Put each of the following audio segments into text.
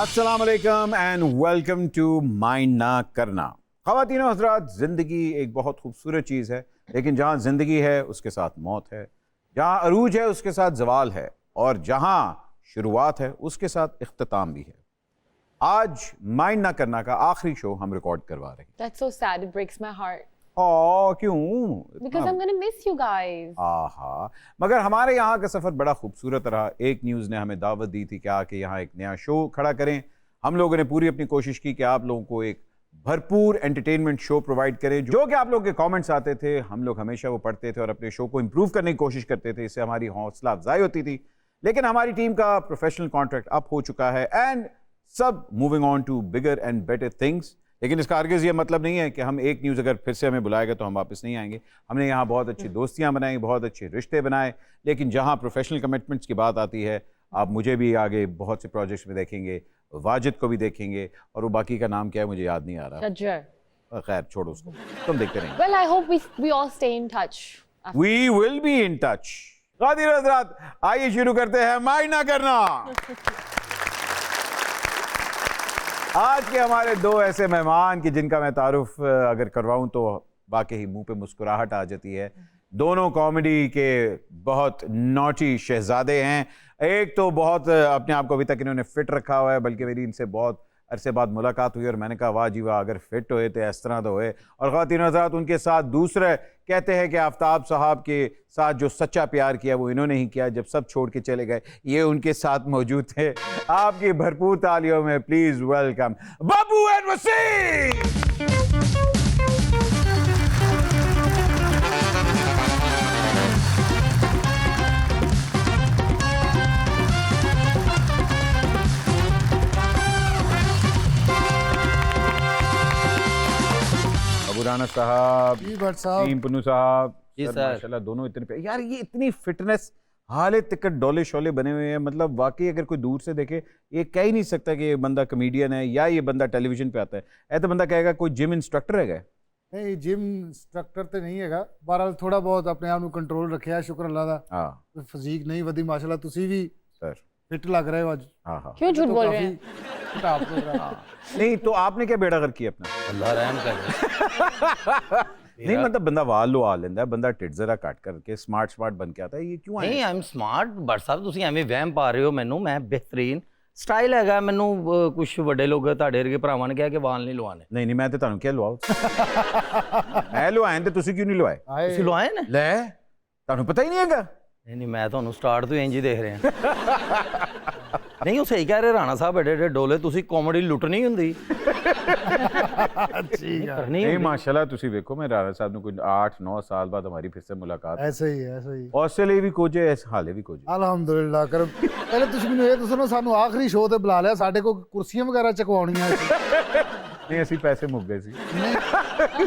अस्सलाम वालेकुम and welcome to mind ना करना। ख़वातीन और हज़रात, ज़िंदगी एक बहुत खूबसूरत चीज़ है, लेकिन जहाँ ज़िंदगी है उसके साथ मौत है, जहाँ अरूज है उसके साथ ज़वाल है, और जहाँ शुरुआत है उसके साथ इख्तिताम भी है। आज माइंड ना करना का आखिरी शो हम रिकॉर्ड करवा रहे हैं। That's so sad. It breaks my heart. क्यों? Because I'm gonna miss you guys. आहा, मगर हमारे यहाँ का सफ़र बड़ा खूबसूरत रहा। एक न्यूज़ ने हमें दावत दी थी कि आके यहाँ एक नया शो खड़ा करें। हम लोगों ने पूरी अपनी कोशिश की कि आप लोगों को एक भरपूर एंटरटेनमेंट शो प्रोवाइड करें। जो कि आप लोगों के कमेंट्स आते थे, हम लोग हमेशा वो पढ़ते थे और अपने शो को इम्प्रूव करने की कोशिश करते थे। इससे हमारी हौसला अफजाई होती थी। लेकिन हमारी टीम का प्रोफेशनल कॉन्ट्रैक्ट अप हो चुका है एंड सब moving on to bigger and better things. लेकिन इसका हरगिज़ ये मतलब नहीं है कि हम एक न्यूज़ अगर फिर से हमें बुलाएगा तो हम वापस नहीं आएंगे। हमने यहाँ बहुत अच्छी दोस्तियाँ बनाई, बहुत अच्छे रिश्ते बनाए, लेकिन जहाँ प्रोफेशनल कमिटमेंट्स की बात आती है, आप मुझे भी आगे बहुत से प्रोजेक्ट्स में देखेंगे, वाजिद को भी देखेंगे, और वो बाकी का नाम क्या है मुझे याद नहीं आ रहा। Shajjar. खैर छोड़ो उसको, तुम देखते रहेंगे। Well, I hope we all stay in touch. We will be in touch। ख़वातीन और हज़रात, आइए शुरू करते हैं माइंड ना करना। आज के हमारे दो ऐसे मेहमान कि जिनका मैं तारुफ अगर करवाऊं तो वाकई मुंह पे मुस्कुराहट आ जाती है। दोनों कॉमेडी के बहुत नॉटी शहजादे हैं। एक तो बहुत अपने आप को अभी तक इन्होंने फिट रखा हुआ है, बल्कि मेरी इनसे बहुत अरसे बाद मुलाकात हुई और मैंने कहा वाह जी वाह, अगर फिट हुए तो इस तरह तो हुए। और ख़वातीन हज़रात, उनके साथ दूसरे कहते हैं कि आफ्ताब साहब के साथ जो सच्चा प्यार किया वो इन्होंने ही किया, जब सब छोड़ के चले गए ये उनके साथ मौजूद थे। आपकी भरपूर तालियों में please welcome Babu and Wasim. Rana sahab, ji Bhatt साहब, टीम पुन्नू साहब, जी सर। माशाल्लाह दोनों इतने प्यारे। यार ये इतनी फिटनेस, हाले तिकट डोले शोले बने हुए हैं, मतलब वाकई अगर कोई दूर से देखे ये कह ही नहीं सकता कि ये बंदा कमेडियन है या ये बंदा टेलीविजन पे आता है। ऐसा तो बंदा कहेगा कोई जिम इंस्ट्रक्टर है। नहीं जिम इंस्ट्रक्टर तो नहीं हैगा, बहरहाल थोड़ा बहुत अपने आप ਨੂੰ ਕੰਟਰੋਲ ਰੱਖਿਆ, ਸ਼ੁਕਰ ਅੱਲਾ ਦਾ। हाँ ਫਿਜ਼ੀਕ ਨਹੀਂ ਵਧੀ ਮਾਸ਼ਾਅੱਲਾ, ਤੁਸੀਂ ਵੀ सर, ਫਿਟ ਲੱਗ ਰਹੇ ਹੋ ਅੱਜ। हाँ हाँ। क्यों झूठ बोल रहे हैं? घटाव हो रहा है। नहीं तो आपने क्या बेड़ा गर्क किया अपना? अल्लाह रहम करे। नहीं मतलब बंदा वाल लो आ लेंदा है, बंदा टिट जरा कट करके स्मार्ट बन के आता है, ये क्यों ਨਹੀਂ है? ਆਈ ਐਮ ਸਮਾਰਟ ਬਟ ਸਾਹਿਬ ਤੁਸੀਂ ਐਵੇਂ ਵਹਿਮ ਪਾ ਰਹੇ ਹੋ ਮੈਨੂੰ। ਮੈਂ ਬਿਹਤਰੀਨ ਸਟਾਈਲ ਹੈਗਾ ਮੈਨੂੰ। ਕੁਝ ਵੱਡੇ ਲੋਕ ਤੁਹਾਡੇ ਵਰਗੇ ਭਰਾਵਾਂ ਨੇ ਕਿਹਾ ਕਿ ਵਾਲ ਨਹੀਂ ਲਵਾਣੇ। नहीं नहीं मैं तो ਤੁਹਾਨੂੰ क्या ਲਵਾਓ। मैं ਲਵਾਏ ਤੇ ਤੁਸੀਂ ਕਿਉਂ ਨਹੀਂ ਲਵਾਏ? ਹਾਏ ਤੁਸੀਂ ਲਵਾਏ ਨੇ? ਲੈ ਤੁਹਾਨੂੰ ਪਤਾ ਹੀ ਨਹੀਂ ਹੈਗਾ। ਨਹੀਂ ਨਹੀਂ ਮੈਂ ਤੁਹਾਨੂੰ ਸਟਾਰਟ ਤੋਂ ਇੰਜ ਹੀ ਦੇਖ ਰਿਹਾ। ਨਹੀਂ ਉਹ ਸਹੀ ਕਹਿ ਰਹੇ ਰਾਣਾ ਸਾਹਿਬ, ਐਡੇ ਐਡੇ ਡੋਲੇ, ਤੁਸੀਂ ਕਾਮੇਡੀ ਲੁੱਟਣੀ ਹੁੰਦੀ। ठीक है, ਕਰਨੀ नहीं ਹੁੰਦੀ। माशाल्लाह ਤੁਸੀਂ ਵੇਖੋ, मैं राणा साहब ਨੂੰ ਕੋਈ 8-9 साल बाद हमारी फिर से मुलाकात। ऐसे ही ऐसे ही। ਆਸਟ੍ਰੇਲੀਆ ਵੀ ਕੋਜੇ, ਇਸ ਹਾਲੇ ਵੀ ਕੋਜੇ। ਅਲਹਮਦੁਲਿਲਾ ਕਰ। ਪਹਿਲੇ ਤੁਸੀਂ ਮੈਨੂੰ ਇਹ ਦੱਸੋ ਨਾ, ਸਾਨੂੰ ਆਖਰੀ ਸ਼ੋਅ ਤੇ ਬੁਲਾ ਲਿਆ, ਸਾਡੇ ਕੋਲ ਕੁਰਸੀਆਂ ਵਗੈਰਾ ਚਕਵਾਉਣੀਆਂ ਸੀ। नहीं ऐसी पैसे मुक गए सी।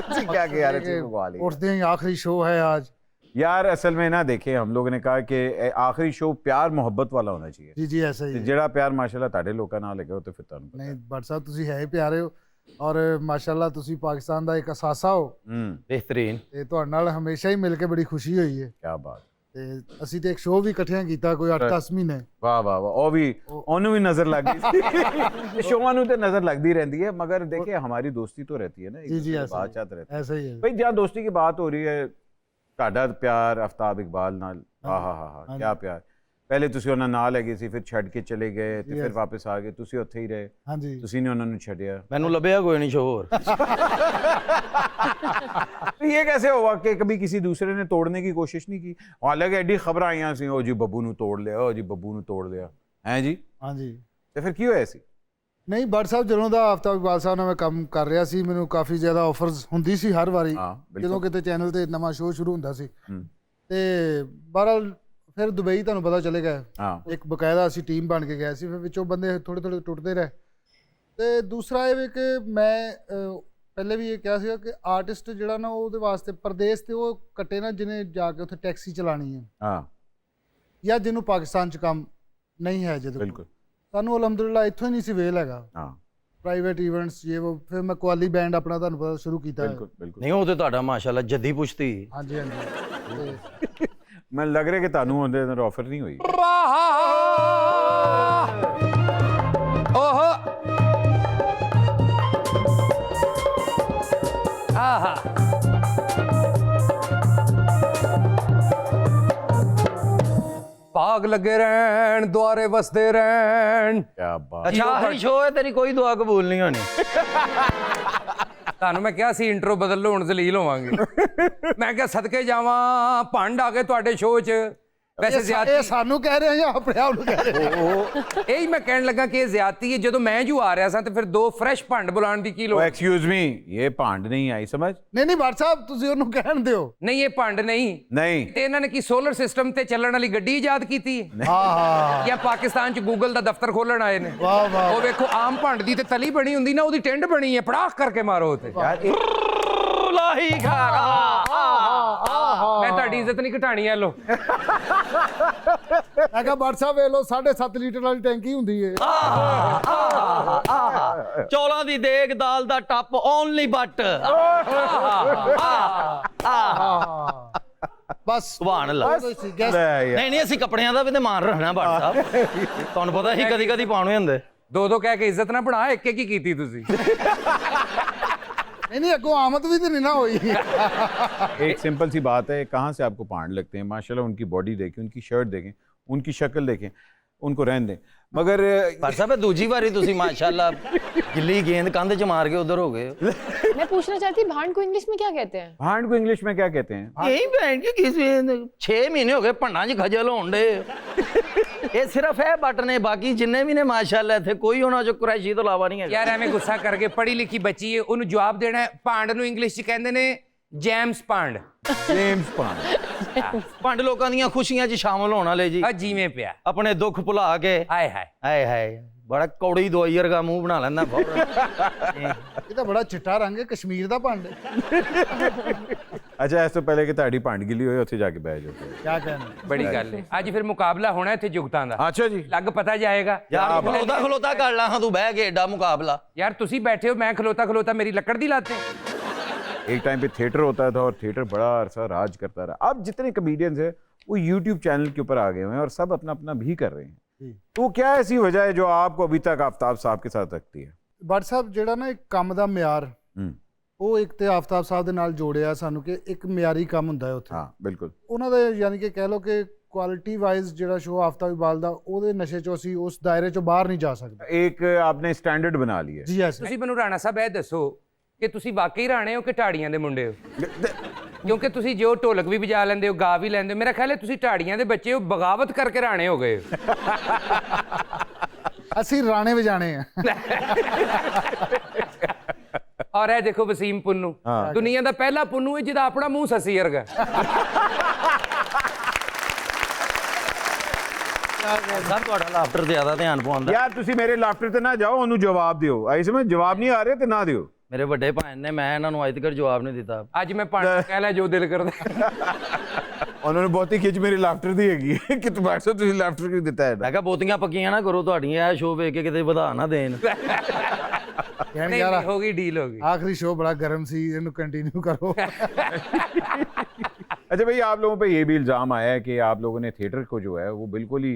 जी क्या कि यार ऐसे मुकवा ली। उठते ही आखिरी शो है आज। यार असल में ना देखें, हम लोगों ने कहा कि आखिरी शो प्यार मोहब्बत वाला होना चाहिए। जी जी ऐसा ही है। ਜਿਹੜਾ ਪਿਆਰ ਮਾਸ਼ਾਅੱਲਾ ਤੁਹਾਡੇ ਲੋਕਾਂ ਨਾਲ ਲੱਗੇ ਉਹ ਤੇ ਫਿਰ ਤੁਹਾਨੂੰ ਪਤਾ ਨਹੀਂ ਭੱਟ ਸਾਹਿਬ, ਤੁਸੀਂ ਹੈ ਹੀ ਪਿਆਰੇ ਹੋ ਔਰ ਮਾਸ਼ਾਅੱਲਾ ਤੁਸੀਂ ਪਾਕਿਸਤਾਨ ਦਾ ਇੱਕ ਅਸਾਸਾ ਹੋ ਬਿਹਤਰੀਨ। ਤੇ ਤੁਹਾਡੇ ਨਾਲ ਹਮੇਸ਼ਾ ਹੀ ਮਿਲ ਕੇ ਬੜੀ ਖੁਸ਼ੀ ਹੋਈ ਹੈ। ਕੀ ਬਾਤ। ਤੇ ਅਸੀਂ ਤੇ ਇੱਕ ਸ਼ੋਅ ਵੀ ਇਕੱਠਿਆਂ ਕੀਤਾ ਕੋਈ 8-10 ਮਹੀਨੇ। ਵਾਹ ਵਾਹ ਵਾਹ। ਉਹ ਵੀ ਉਹਨੂੰ ਵੀ ਨਜ਼ਰ ਲੱਗ ਗਈ ਸੀ। ਸ਼ੋਆਂ ਨੂੰ ਤੇ ਨਜ਼ਰ लगती रहती है, मगर देखिए हमारी दोस्ती तो रहती है ना, जी जी बातचीत रहती है ऐसा ही है। भाई। जहाँ दोस्ती की बात हो रही है, ਤੁਹਾਡਾ ਪਿਆਰ आफ्ताब इकबाल नाल, हाँ क्या प्यार। ਪਹਿਲੇ ਤੁਸੀਂ ਉਹਨਾਂ ਨਾਲ ਹੈਗੇ ਸੀ, ਫਿਰ ਛੱਡ ਕੇ ਚਲੇ ਗਏ ਤੇ ਫਿਰ ਵਾਪਸ ਆ ਗਏ, ਤੁਸੀਂ ਉੱਥੇ ਹੀ ਰਹੇ। ਹਾਂਜੀ ਤੁਸੀਂ ਨੇ ਉਹਨਾਂ ਨੂੰ ਛੱਡਿਆ। ਮੈਨੂੰ ਲੱਭਿਆ ਕੋਈ ਨਹੀਂ ਸ਼ੋ ਹੋਰ। तो ये कैसे हुआ कि कभी किसी दूसरे ने तोड़ने की कोशिश नहीं की? हालांकि एडी खबर आईयां सी, ओ जी बब्बू ਨੂੰ ਤੋੜ ਲਿਆ, ओ जी बब्बू ਨੂੰ ਤੋੜ ਲਿਆ ਹੈ ਜੀ। ਹਾਂਜੀ ਤੇ ਫਿਰ ਕੀ ਹੋਇਆ ਸੀ? ਨਹੀਂ ਭੱਟ ਸਾਹਿਬ, ਜਦੋਂ ਦਾ ਆਫਤਾਬ ਇਕਬਾਲ ਸਾਹਿਬ ਨਾਲ ਮੈਂ ਕੰਮ ਕਰ ਰਿਹਾ ਸੀ, ਮੈਨੂੰ ਕਾਫੀ ਜ਼ਿਆਦਾ ਆਫਰਸ ਹੁੰਦੀ ਸੀ ਹਰ ਵਾਰੀ ਹਾਂ ਜਦੋਂ ਬਿਲਕੁਲ। ਕਿਤੇ ਚੈਨਲ ਤੇ ਨਵਾਂ ਸ਼ੋਅ ਸ਼ੁਰੂ ਹੁੰਦਾ ਸੀ। ਹੂੰ, ਤੇ ਬਹਰਹਾਲ ਫਿਰ ਦੁਬਈ ਤੁਹਾਨੂੰ ਪਤਾ ਚਲੇ ਗਏ, ਹਾਂ ਇੱਕ ਬਕਾਇਦਾ ਅਸੀਂ ਟੀਮ ਬਣ ਕੇ ਗਏ ਸੀ, ਫਿਰ ਵਿੱਚੋਂ ਬੰਦੇ ਥੋੜੇ ਥੋੜੇ ਟੁੱਟਦੇ ਰਹੇ। ਤੇ ਦੂਸਰਾ ਇਹ ਵੀ ਕਿ ਮੈਂ ਪਹਿਲੇ ਵੀ ਇਹ ਕਿਹਾ ਸੀਗਾ ਕਿ ਆਰਟਿਸਟ ਜਿਹੜਾ ਨਾ ਉਹਦੇ ਵਾਸਤੇ ਪਰਦੇਸ ਤੇ ਉਹ ਕੱਟੇ ਨਾ, ਜਿਹਨੇ ਜਾ ਕੇ ਉੱਥੇ ਟੈਕਸੀ ਚਲਾਣੀ ਹੈ ਹਾਂ ਜਾਂ ਜਿਹਨੂੰ ਪਾਕਿਸਤਾਨ 'ਚ ਕੰਮ ਨਹੀਂ ਹੈ ਜਿਹਦੇ ਕੋਲ। ਬਿਲਕੁਲ। ਸਾਨੂੰ ਅਲਹਮਦੁਲਿਲਾ ਇੱਥੋਂ ਹੀ ਨਹੀਂ ਸੀ ਵੇਲ ਹੈਗਾ, ਹਾਂ ਪ੍ਰਾਈਵੇਟ ਇਵੈਂਟਸ ਇਹ ਉਹ। ਫਿਰ ਮੈਂ ਕੁਆਲੀ ਬੈਂਡ ਆਪਣਾ ਤੁਹਾਨੂੰ ਪਤਾ ਸ਼ੁਰੂ ਕੀਤਾ ਹੈ। ਬਿਲकुल ਬਿਲकुल। ਨਹੀਂ ਉਹ ਤੇ ਤੁਹਾਡਾ ਮਾਸ਼ਾਅੱਲਾ ਜੱਦੀ ਪੁਸ਼ਤੀ। ਹਾਂਜੀ ਹਾਂਜੀ। ਤੇ ਮੈਨੂੰ ਲੱਗ ਰਿਹਾ ਕਿ ਤੁਹਾਨੂੰ ਉਹਦੇ ਅੰਦਰ ਆਫਰ ਨਹੀਂ ਹੋਈ। ਓਹ ਆਹਾ ਭਾਗ ਲੱਗੇ ਰਹਿਣ ਦੁਆਰੇ ਵਸਦੇ ਰਹਿਣ। क्या बात। ਅੱਛਾ ਆਹੀ ਸ਼ੋਅ ਹੈ ਤੇਰੀ, ਕੋਈ ਦੁਆ ਕਬੂਲ ਨਹੀਂ ਹੋਣੀ। ਤੁਹਾਨੂੰ ਮੈਂ ਕਿਹਾ ਸੀ ਇੰਟਰੋ ਬਦਲ ਲਓ, ਹੁਣ ਜ਼ਲੀਲ ਹੋਵਾਂਗੇ। ਮੈਂ ਕਿਹਾ ਸਦਕੇ ਜਾਵਾਂ ਭੰਡ ਆ ਗਏ ਤੁਹਾਡੇ ਸ਼ੋਅ 'ਚ। ਵੈਸੇ ਇਹ ਜ਼ਿਆਦਤੀ ਸਾਨੂੰ ਕਹਿ ਰਹੇ ਆ ਜਾਂ ਆਪਣੇ ਆਪ ਨੂੰ ਕਹਿ ਰਹੇ ਆ? ਇਹੀ ਮੈਂ ਕਹਿਣ ਲੱਗਾ ਕਿ ਇਹ ਜ਼ਿਆਦਤੀ ਹੈ। ਜਦੋਂ ਮੈਂ ਜੂ ਆ ਰਿਹਾ ਸਾਂ ਤੇ ਫਿਰ ਦੋ ਫਰੈਸ਼ ਭੰਡ ਬੁਲਾਉਣ ਦੀ ਕੀ ਲੋੜ? एक्सक्यूज मी, ये भांड नहीं आई समझ? ਨਹੀਂ ਬਾਟ ਸਾਹਿਬ ਤੁਸੀਂ ਉਹਨੂੰ ਕਹਿਣ ਦਿਓ। ਨਹੀਂ ਇਹ ਭੰਡ ਨਹੀਂ नहीं ਤੇ ਇਹਨਾਂ ਨੇ ਕੀ ਸੋਲਰ ਸਿਸਟਮ ਤੇ ਚੱਲਣ ਵਾਲੀ ਗੱਡੀ ਇਜਾਦ ਕੀਤੀ ਹੈ ਹਾਂ ਹਾਂ ਜਾਂ ਪਾਕਿਸਤਾਨ 'ਚ ਗੂਗਲ ਦਾ ਦਫ਼ਤਰ ਖੋਲਣ ਆਏ ਨੇ? ਵਾਹ ਵਾਹ। ਉਹ ਵੇਖੋ ਆਮ ਭੰਡ ਦੀ ਤੇ ਤਲੀ ਬਣੀ ਹੁੰਦੀ ਨਾ, ਉਹਦੀ ਟਿੰਡ ਬਣੀ ਹੈ, ਪੜਾਖ ਕਰਕੇ ਮਾਰੋ ਉਤੇ। ਲਾਹੀ ਖਾਰਾ ਮੈਂ ਤੁਹਾਡੀ ਇੱਜ਼ਤ ਨਹੀਂ ਘਟਾਣੀ ਐ ਲੋ। ਮੈਂ ਕਿਹਾ ਬਾਟ ਸਾਹਿਬ ਵੇਖ ਲਓ 7.5 ਲੀਟਰ ਵਾਲੀ ਟੈਂਕੀ ਹੁੰਦੀ ਏ। ਚੌਲਾਂ ਦੀ ਦੇਗ ਦਾਲ ਦਾ ਟੱਪ only but. Bus Subhan Allah. Gas ले यार। ਨਹੀਂ ਨਹੀਂ ਅਸੀਂ ਕੱਪੜਿਆਂ ਦਾ ਵੀ ਤੇ ਮਾਨ ਰੱਖਣਾ ਬਾਟ ਸਾਹਿਬ, ਤੁਹਾਨੂੰ ਪਤਾ ਹੀ ਕਦੀ ਕਦੀ ਪਾਉਣੇ ਹੁੰਦੇ। ਦੋ ਦੋ ਕਹਿ ਕੇ ਇੱਜ਼ਤ ਨਾ ਬਣਾ, ਇੱਕ ਇੱਕ ਹੀ ਕੀਤੀ ਤੁਸੀਂ। नहीं अगो आमद भी तो नहीं ना हुई। एक सिंपल सी बात है, कहाँ से आपको पांड लगते हैं? माशाल्लाह उनकी बॉडी देखें, उनकी शर्ट देखें, उनकी शक्ल देखें, उनको रहने दें। मगर ਪਰ ਸਾਹਿਬ ਦੂਜੀ ਵਾਰੀ ਤੁਸੀਂ ਮਾਸ਼ਾਅੱਲਾ ਗਿੱਲੀ ਗੇਂਦ ਕੰਧ 'ਚ ਮਾਰ ਕੇ ਉਧਰ ਹੋ ਗਏ। मैं पूछना चाहती भांड को इंग्लिश में क्या कहते हैं? भांड को इंग्लिश में क्या कहते हैं? यही भैन की किसी 6 महीने हो गए ਭੰਡਾਂ 'ਚ ਖਜਲ ਹੋਣ ਡੇ। ਇਹ ਸਿਰਫ ਇਹ ਬੱਟ ਨੇ, ਬਾਕੀ ਜਿੰਨੇ ਵੀ ਨੇ ਮਾਸ਼ਾਅੱਲਾ ਇੱਥੇ ਕੋਈ ਉਹਨਾਂ 'ਚ ਕੁਰੈਸ਼ੀ ਤੋਂ ਇਲਾਵਾ ਨਹੀਂ ਹੈਗਾ। ਯਾਰ ਐਵੇਂ ਗੁੱਸਾ ਕਰਕੇ ਪੜ੍ਹੀ ਲਿਖੀ ਬੱਚੀ ਹੈ, ਉਹਨੂੰ ਜਵਾਬ ਦੇਣਾ ਹੈ। ਭਾਂਡ ਨੂੰ ਇੰਗਲਿਸ਼ 'ਚ ਕਹਿੰਦੇ ਨੇ ਜੈਮਸ ਭਾਂਡ। जेम्स पांड। ਭੰਡ ਲੋਕਾਂ ਦੀਆਂ ਖੁਸ਼ੀਆਂ 'ਚ ਸ਼ਾਮਲ ਹੋਣ ਵਾਲੇ ਜੀ, ਆ ਜਿਵੇਂ ਪਿਆ ਆਪਣੇ ਦੁੱਖ ਭੁਲਾ ਕੇ। ਹਾਏ ਹਾਏ। ਹਾਏ ਹਾਏ ਬੜਾ ਕੌੜੀ ਦਵਾਈ ਵਰਗਾ ਮੂੰਹ ਬਣਾ ਲੈਂਦਾ ਫੌਰਨ। ये तो बड़ा चिट्टा रंग है कश्मीर दा भांड। अच्छा इस तो पहले कि ਤੁਹਾਡੀ ਭਾਂਡ ਗਿੱਲੀ ਹੋਏ ਉੱਥੇ ਜਾ ਕੇ ਬਹਿ ਜਾਓ। क्या कहना? ਬੜੀ ਗੱਲ ਹੈ। ਅੱਜ ਫਿਰ ਮੁਕਾਬਲਾ ਹੋਣਾ ਇੱਥੇ ਜੁਗਤਾਂ ਦਾ। अच्छा जी। ਲੱਗ ਪਤਾ ਜਾਏਗਾ। ਯਾਰ ਖਲੋਤਾ ਖਲੋਤਾ ਕਰ ਲਾ ਹਾਂ ਤੂੰ ਬਹਿ ਕੇ ਏਡਾ ਮੁਕਾਬਲਾ। ਯਾਰ ਤੁਸੀਂ ਬੈਠੇ ਹੋ, ਮੈਂ ਖਲੋਤਾ ਖਲੋਤਾ ਮੇਰੀ ਲੱਕੜ ਦੀ ਲਾਤੇ। एक टाइम पे थिएटर होता था और थिएटर बड़ा अरसा राज करता रहा। अब जितने कमेडियंस हैं वो यूट्यूब चैनल के ऊपर आ गए हुए हैं और सब अपना अपना भी कर रहे हैं। तो क्या ऐसी वजह है जो आपको अभी तक आफ्ताब साहब के साथ रखती है? बट साहब ਜਿਹੜਾ ਨਾ ਇੱਕ ਕੰਮ ਦਾ ਮਿਆਰ ਉਹ ਇੱਕ ਤੇ ਆਫਤਾਬ ਸਾਹਿਬ ਦੇ ਨਾਲ ਜੋੜਿਆ ਸਾਨੂੰ ਕਿ ਇੱਕ ਮਿਆਰੀ ਕੰਮ ਹੁੰਦਾ ਹੈ ਉੱਥੇ। हाँ बिल्कुल। ਉਹਨਾਂ ਦਾ ਯਾਨੀ ਕਿ ਕਹਿ ਲਓ ਕਿ ਕੁਆਲਿਟੀ ਵਾਈਜ਼ ਜਿਹੜਾ ਸ਼ੋਅ ਆਫਤਾਬ ਇਕਬਾਲ ਦਾ ਉਹਦੇ ਨਸ਼ੇ ਚੋਂ ਅਸੀਂ ਉਸ ਦਾਇਰੇ ਚੋਂ ਬਾਹਰ ਨਹੀਂ ਜਾ ਸਕਦੇ। एक आपने स्टैंडर्ड बना लिया ਜੀ ਐਸ ਤੁਸੀਂ ਮੈਨੂੰ ਰਾਣਾ ਸਾਹਿਬ ਇਹ ਦੱਸੋ ਕਿ ਤੁਸੀਂ ਵਾਕਈ ਰਾਣੇ ਹੋ ਕਿ ਢਾੜੀਆਂ ਦੇ ਮੁੰਡੇ ਹੋ? ਕਿਉਂਕਿ ਤੁਸੀਂ ਜੋ ਢੋਲਕ ਵੀ ਵਜਾ ਲੈਂਦੇ ਹੋ, ਗਾ ਵੀ ਲੈਂਦੇ ਹੋ, ਮੇਰਾ ਖਿਆਲ ਹੈ ਤੁਸੀਂ ਢਾੜੀਆਂ ਦੇ ਬੱਚੇ ਹੋ, ਬਗਾਵਤ ਕਰਕੇ ਰਾਣੇ ਹੋ ਗਏ ਹੋ। ਅਸੀਂ ਰਾਣੇ ਵਜਾਣੇ ਆ। ਔਰ ਇਹ ਦੇਖੋ ਵਸੀਮ ਪੁੰਨੂ, ਹਾਂ। ਦੁਨੀਆ ਦਾ ਪਹਿਲਾ ਪੁੰਨੂ ਹੈ ਜਿਹਦਾ ਆਪਣਾ ਮੂੰਹ ਸੱਸੀ ਵਰਗਾ। ਸਰ ਤੁਹਾਡਾ ਲਾਫਟਰ ਜ਼ਿਆਦਾ ਧਿਆਨ ਪਵਾਉਂਦਾ। यार ਤੁਸੀਂ ਮੇਰੇ ਲਾਫਟਰ ਤੇ ਨਾ ਜਾਓ, ਉਹਨੂੰ ਜਵਾਬ ਦਿਓ। ਆਈ ਸਮਝ, ਜਵਾਬ ਨਹੀਂ ਆ ਰਿਹਾ ਤੇ ਨਾ ਦਿਓ। ਮੇਰੇ ਵੱਡੇ ਭਾਣ ਨੇ, ਮੈਂ ਇਹਨਾਂ ਨੂੰ ਅੱਜ ਤੱਕ ਜਵਾਬ ਨਹੀਂ ਦਿੱਤਾ। ਅੱਜ ਮੈਂ ਪੰਡ ਕਹਿ ਲਿਆ ਜੋ ਦਿਲ ਕਰਦਾ। ਉਹਨਾਂ ਨੂੰ ਬਹੁਤੀ ਖਿੱਚ ਮੇਰੇ ਲਾਫਟਰ ਦੀ ਹੈਗੀ ਹੈ ਕਿ ਤੁਹਾਡਾ ਤੁਸੀਂ ਲਾਫਟਰ ਕਿਉਂ ਦਿੱਤਾ ਹੈ? ਮੈਂ ਕਿਹਾ ਬਹੁਤੀਆਂ ਪੱਕੀਆਂ ਨਾ ਕਰੋ ਤੁਹਾਡੀਆਂ, ਇਹ ਸ਼ੋਅ ਵੇਖ ਕੇ ਕਿਤੇ ਵਧਾ ਨਾ ਦੇਣ। ਯਾਨੀ ਨਹੀਂ ਯਾਰ ਹੋ ਗਈ, ਡੀਲ ਹੋ ਗਈ। आखिरी शो बड़ा गर्म सी, इन्हें कंटिन्यू करो। अच्छा भाई, आप लोगों पे ये भी इल्जाम आया है कि आप लोगों ने थिएटर को जो है वो बिल्कुल ही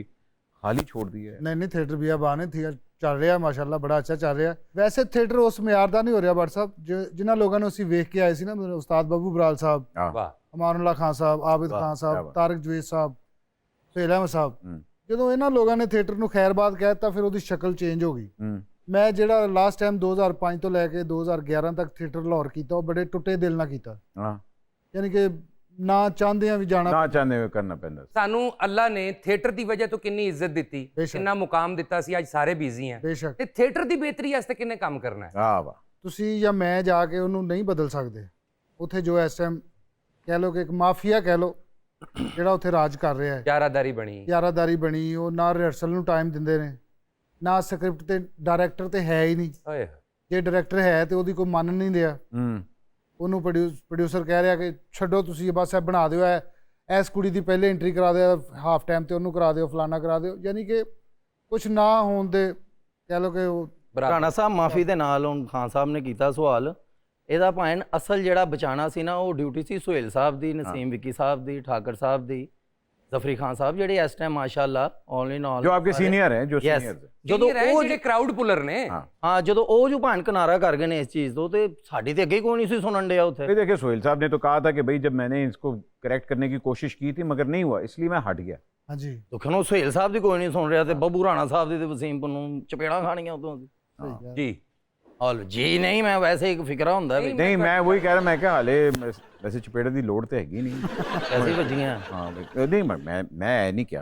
खाली छोड़ दिया है। नहीं नहीं थिएटर भी अब आने थिएटर ਚੱਲ ਰਿਹਾ ਮਾਸ਼ਾਅੱਲਾ, ਬੜਾ ਅੱਛਾ ਚੱਲ ਰਿਹਾ। ਵੈਸੇ ਥੀਏਟਰ ਉਸ ਮਿਆਰ ਦਾ ਨਹੀਂ ਹੋ ਰਿਹਾ ਬਟ ਸਾਹਿਬ, ਜਿਨ੍ਹਾਂ ਲੋਕਾਂ ਨੂੰ ਅਸੀਂ ਵੇਖ ਕੇ ਆਏ ਸੀ ਨਾ, ਉਸਤਾਦ ਬੱਬੂ ਬਰਾਲ ਸਾਹਿਬ, ਵਾਹ। ਅਮਾਨੁੱਲਾ ਖਾਨ ਸਾਹਿਬ, ਆबिद ਖਾਨ ਸਾਹਿਬ, ਤਾਰਿਕ ਜਵੇਦ ਸਾਹਿਬ, ਸੁਹੇਲ ਅਹਿਮਦ ਸਾਹਿਬ, ਜਦੋਂ ਇਹਨਾਂ ਲੋਕਾਂ ਨੇ ਥੀਏਟਰ ਨੂੰ ਖੈਰਬਾਦ ਕਹਿ ਦਿੱਤਾ ਫਿਰ ਉਹਦੀ ਸ਼ਕਲ ਚੇਂਜ ਹੋ ਗਈ। ਮੈਂ ਜਿਹੜਾ ਲਾਸਟ ਟਾਈਮ 2005 ਤੋਂ ਲੈ ਕੇ 2011 ਤੱਕ ਥੀਏਟਰ ਲਾਹੌਰ ਕੀਤਾ, ਉਹ ਬੜੇ ਟੁੱਟੇ ਦਿਲ ਨਾਲ ਕੀਤਾ। हाँ, ਯਾਨੀ ਕਿ ਨਾ ਚਾਹੁੰਦਿਆਂ ਵੀ ਜਾਣਾ। ना चाहने हुए करना पैंदा। ਸਾਨੂੰ ਅੱਲਾ ਨੇ ਥੀਏਟਰ ਦੀ ਵਜ੍ਹਾ ਤੋਂ ਕਿੰਨੀ ਇੱਜ਼ਤ ਦਿੱਤੀ, ਬੇਸ਼ੱਕ। ਕਿੰਨਾ ਮੁਕਾਮ ਦਿੱਤਾ ਸੀ। ਅੱਜ ਸਾਰੇ ਬਿਜ਼ੀ ਆ ਬੇਸ਼ੱਕ ਤੇ ਥੀਏਟਰ ਦੀ ਬਿਹਤਰੀ ਵਾਸਤੇ ਕਿੰਨੇ ਕੰਮ ਕਰਨਾ ਹੈ। वाह वाह। ਤੁਸੀਂ ਜਾਂ ਮੈਂ ਜਾ ਕੇ ਉਹਨੂੰ ਨਹੀਂ ਬਦਲ ਸਕਦੇ। ਉੱਥੇ ਜੋ ਇਸ ਟਾਈਮ ਕਹਿ ਲਓ ਕਿ ਇੱਕ ਮਾਫੀਆ ਕਹਿ ਲਓ ਜਿਹੜਾ ਉੱਥੇ ਰਾਜ ਕਰ ਰਿਹਾ ਹੈ, ਯਾਰਾਦਾਰੀ ਬਣੀ। ਯਾਰਾਦਾਰੀ ਬਣੀ। ਉਹ ਨਾ ਰਿਹਰਸਲ ਨੂੰ ਟਾਈਮ ਦਿੰਦੇ ਨੇ, ਨਾ ਸਕ੍ਰਿਪਟ ਤੇ ਡਾਇਰੈਕਟਰ ਤੇ ਹੈ ਹੀ ਨਹੀਂ। ਓਏ ਜੇ ਡਾਇਰੈਕਟਰ ਹੈ ਤੇ ਉਹਦੀ ਕੋਈ ਮੰਨ ਨਹੀਂ ਰਿਹਾ। हम्म। ਉਹਨੂੰ ਪ੍ਰੋਡਿਊਸਰ ਕਹਿ ਰਿਹਾ ਕਿ ਛੱਡੋ ਤੁਸੀਂ ਬਸ ਇਹ ਬਣਾ ਦਿਓ, ਇਸ ਕੁੜੀ ਦੀ ਪਹਿਲੇ ਐਂਟਰੀ ਕਰਾ ਦਿਓ, ਹਾਫ ਟਾਈਮ ਤੇ ਉਹਨੂੰ ਕਰਾ ਦਿਓ, ਫਲਾਨਾ ਕਰਾ ਦਿਓ। ਯਾਨੀ ਕਿ ਕੁਝ ਨਾ ਹੋਣ ਦੇ ਕਹਿ ਲਓ ਕਿ ਉਹ ਰਾਣਾ ਸਾਹਿਬ ਮਾਫੀ ਦੇ ਨਾਲ ਹੁਣ ਖਾਨ ਸਾਹਿਬ ਨੇ ਕੀਤਾ ਸਵਾਲ ਇਹਦਾ। ਭਾਵੇਂ ਅਸਲ ਜਿਹੜਾ ਬਚਾਣਾ ਸੀ ਨਾ, ਉਹ ਡਿਊਟੀ ਸੀ ਸੁਹੇਲ ਸਾਹਿਬ ਦੀ, ਨਸੀਮ ਵਿੱਕੀ ਸਾਹਿਬ ਦੀ, ਠਾਕਰ ਸਾਹਿਬ ਦੀ। ਜ਼ਫਰੀ ਖਾਨ ਸਾਹਿਬ ਜਿਹੜੇ ਇਸ ਟਾਈਮ ਮਾਸ਼ਾਅੱਲਾ ਆਲ ਇਨ ਆਲ जो आपके सीनियर हैं जो ਯੈਸ सीनियर ਜਦੋਂ ਉਹ ਜਿਹੜੇ ਕਰਾਊਡ ਪੁਲਰ ਨੇ ਹਾਂ ਜਦੋਂ ਉਹ ਜੋ ਭਾਣ ਕਿਨਾਰਾ ਕਰ ਗਏ ਨੇ ਇਸ ਚੀਜ਼ ਤੋਂ ਤੇ ਸਾਡੀ ਤੇ ਅੱਗੇ ਕੋਈ ਨਹੀਂ ਸੀ ਸੁਣਨ ਡਿਆ ਉੱਥੇ भाई देखिए सोहेल साहब ने तो कहा था कि भाई जब मैंने इसको करेक्ट करने की कोशिश की थी मगर नहीं हुआ इसलिए मैं हट गया ਹਾਂਜੀ ਦੁਖਨੋਂ ਸੁਹੇਲ ਸਾਹਿਬ ਦੀ ਕੋਈ ਨਹੀਂ ਸੁਣ ਰਿਹਾ ਤੇ ਬੱਬੂ ਰਾਣਾ ਸਾਹਿਬ ਦੀ ਤੇ ਵਸੀਮ ਪੁੰਨੂ ਚਪੇੜਾਂ ਖਾਣੀਆਂ ਉਦੋਂ ਜੀ ਹਾਲ ਜੀ ਨਹੀਂ ਮੈਂ ਵੈਸੇ ਇੱਕ ਫਿਕਰਾ ਹੁੰਦਾ ਵੀ नहीं मैं वही कह रहा मैं क्या हाले वैसे चपेड़े की लोड़ तो हैगी नहीं ਐਸੀ ਵੱਜੀਆਂ हाँ भाई, नहीं मैं नहीं क्या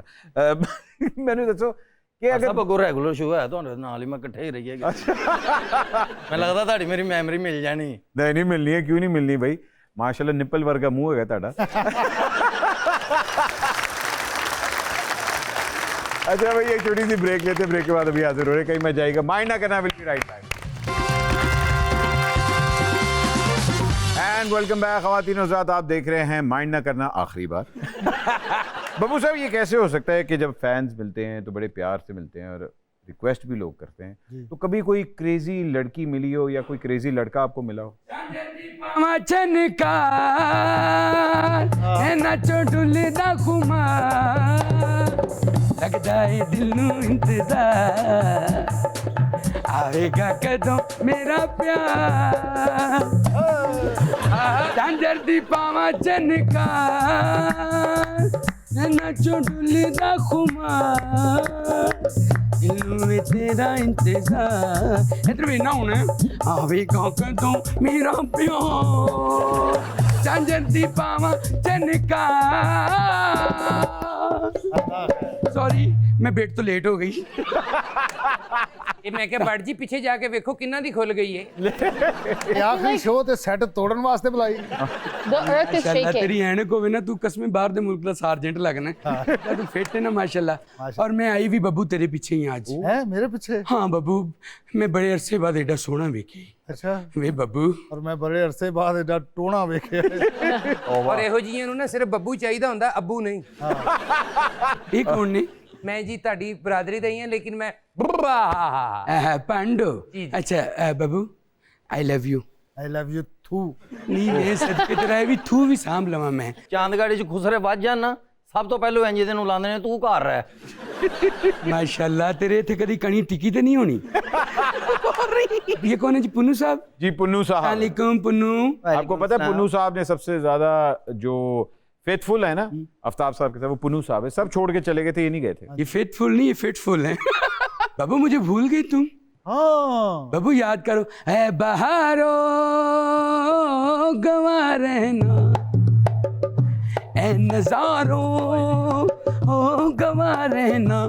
मैंने दसो कि ਅਗਰ अगर ਬੱਗੋ ਰੈਗੂਲਰ ਸ਼ੋ ਹੈ ਤੁਹਾਡੇ ਨਾਲ ਹੀ ਮੈਂ ਇਕੱਠੇ ਹੀ ਰਹੀਏ ਮੈਨੂੰ ਲੱਗਦਾ ਤੁਹਾਡੀ ਮੇਰੀ ਮੈਮਰੀ ਮਿਲ ਜਾਣੀ नहीं मिलनी है क्यों नहीं मिलनी भाई माशाल्लाह निप्पल वर्गा मुंह है ਤੁਹਾਡਾ अच्छा भाई एक छोटी सी ब्रेक लेते हैं ब्रेक के बाद अभी हाजिर हो रहे कहीं मैं जाएगा माइंड ना करना will be right back and welcome back ख़वातीन और हज़रात आप देख रहे हैं माइंड ना करना आखिरी बार बब्बू साहब ये कैसे हो सकता है कि जब फैंस मिलते हैं तो बड़े प्यार से मिलते हैं और रिक्वेस्ट भी लोग करते हैं तो कभी कोई क्रेजी लड़की मिली हो या कोई क्रेजी लड़का आपको मिला हो लगदा है दिल नू इंतजार आएगा कदों मेरा प्यार झांझर दी पावा चनका नचो डुलदा खुमार दिल नू तेरा इंतजार इधर भी ना होना आएगा कदों मेरा प्यार झांझर दी पावा चनका सॉरी मैं बेट तो लेट हो गई ਇਹ ਮੈਂ ਕਿਹਾ ਬੜ ਜੀ ਪਿੱਛੇ ਜਾ ਕੇ ਵੇਖੋ ਕਿੰਨਾ ਦੀ ਖੁੱਲ ਗਈ ਏ ਇਹ ਆਖਰੀ ਸ਼ੋਅ ਤੇ ਸੈੱਟ ਤੋੜਨ ਵਾਸਤੇ ਬੁਲਾਈ The earth is माशाल्लाह shaking. तेरी ऐनक होवे ना तू कसमें बाहर दे मुल्क दा सार्जेंट लगना है तू फिट है ना माशाल्लाह और मैं आई भी बब्बू तेरे पीछे ही आज ਹੈ ਮੇਰੇ ਪਿੱਛੇ हाँ बब्बू मैं बड़े अरसे बाद एडा सोहना वेखी ਅੱਛਾ वे बब्बू ਔਰ ਮੈਂ ਬੜੇ ਅਰਸੇ ਬਾਅਦ ਇਹਦਾ ਟੋਣਾ ਵੇਖਿਆ ਔਰ ਇਹੋ ਜੀਆਂ ਨੂੰ ਨਾ ਸਿਰਫ ਬੱਬੂ ਚਾਹੀਦਾ ਹੁੰਦਾ ਅੱਬੂ ਨਹੀਂ ये कौन ने ਮੈਂ ਜੀ ਤੁਹਾਡੀ ਬਰਾਦਰੀ ਦਾ ਹੀ ਹਾਂ ਲੇਕਿਨ ਮੈਂ पांडो जी। अच्छा Babbu I love you I love you ਥੂ नहीं मैं सदके तेरा भी थू भी सांभ लवा मैं ਚਾਂਦਗਾੜੀ ਚ ਖੁਸਰੇ ਵੱਜ ਜਾਣ ਨਾ ਸਭ ਤੋਂ ਪਹਿਲਾਂ ਇੰਜ ਦੇ ਨੂੰ ਲਾਉਂਦੇ ਨੇ ਤੂੰ ਘਰ ਰਹਿ माशाल्लाह तेरे इत्थे कदी कणी टिकी ते नहीं होनी ये कौन है जी पुन्नू साहब जी पुन्नू साहब वालेकुम पुन्नू आपको पता है पुन्नू साहब ने सबसे ज्यादा जो फेथफुल है ना आफ्ताब साहब के साथ वो पुन्नू साहब है सब छोड़ के चले गए थे ये नहीं गए थे ये फेथफुल नहीं ये फिटफुल है बाबू मुझे भूल गई तुम ਹਾਂ बाबू याद करो है बहारो गवा रहना ए नजारो ओ गवा रहना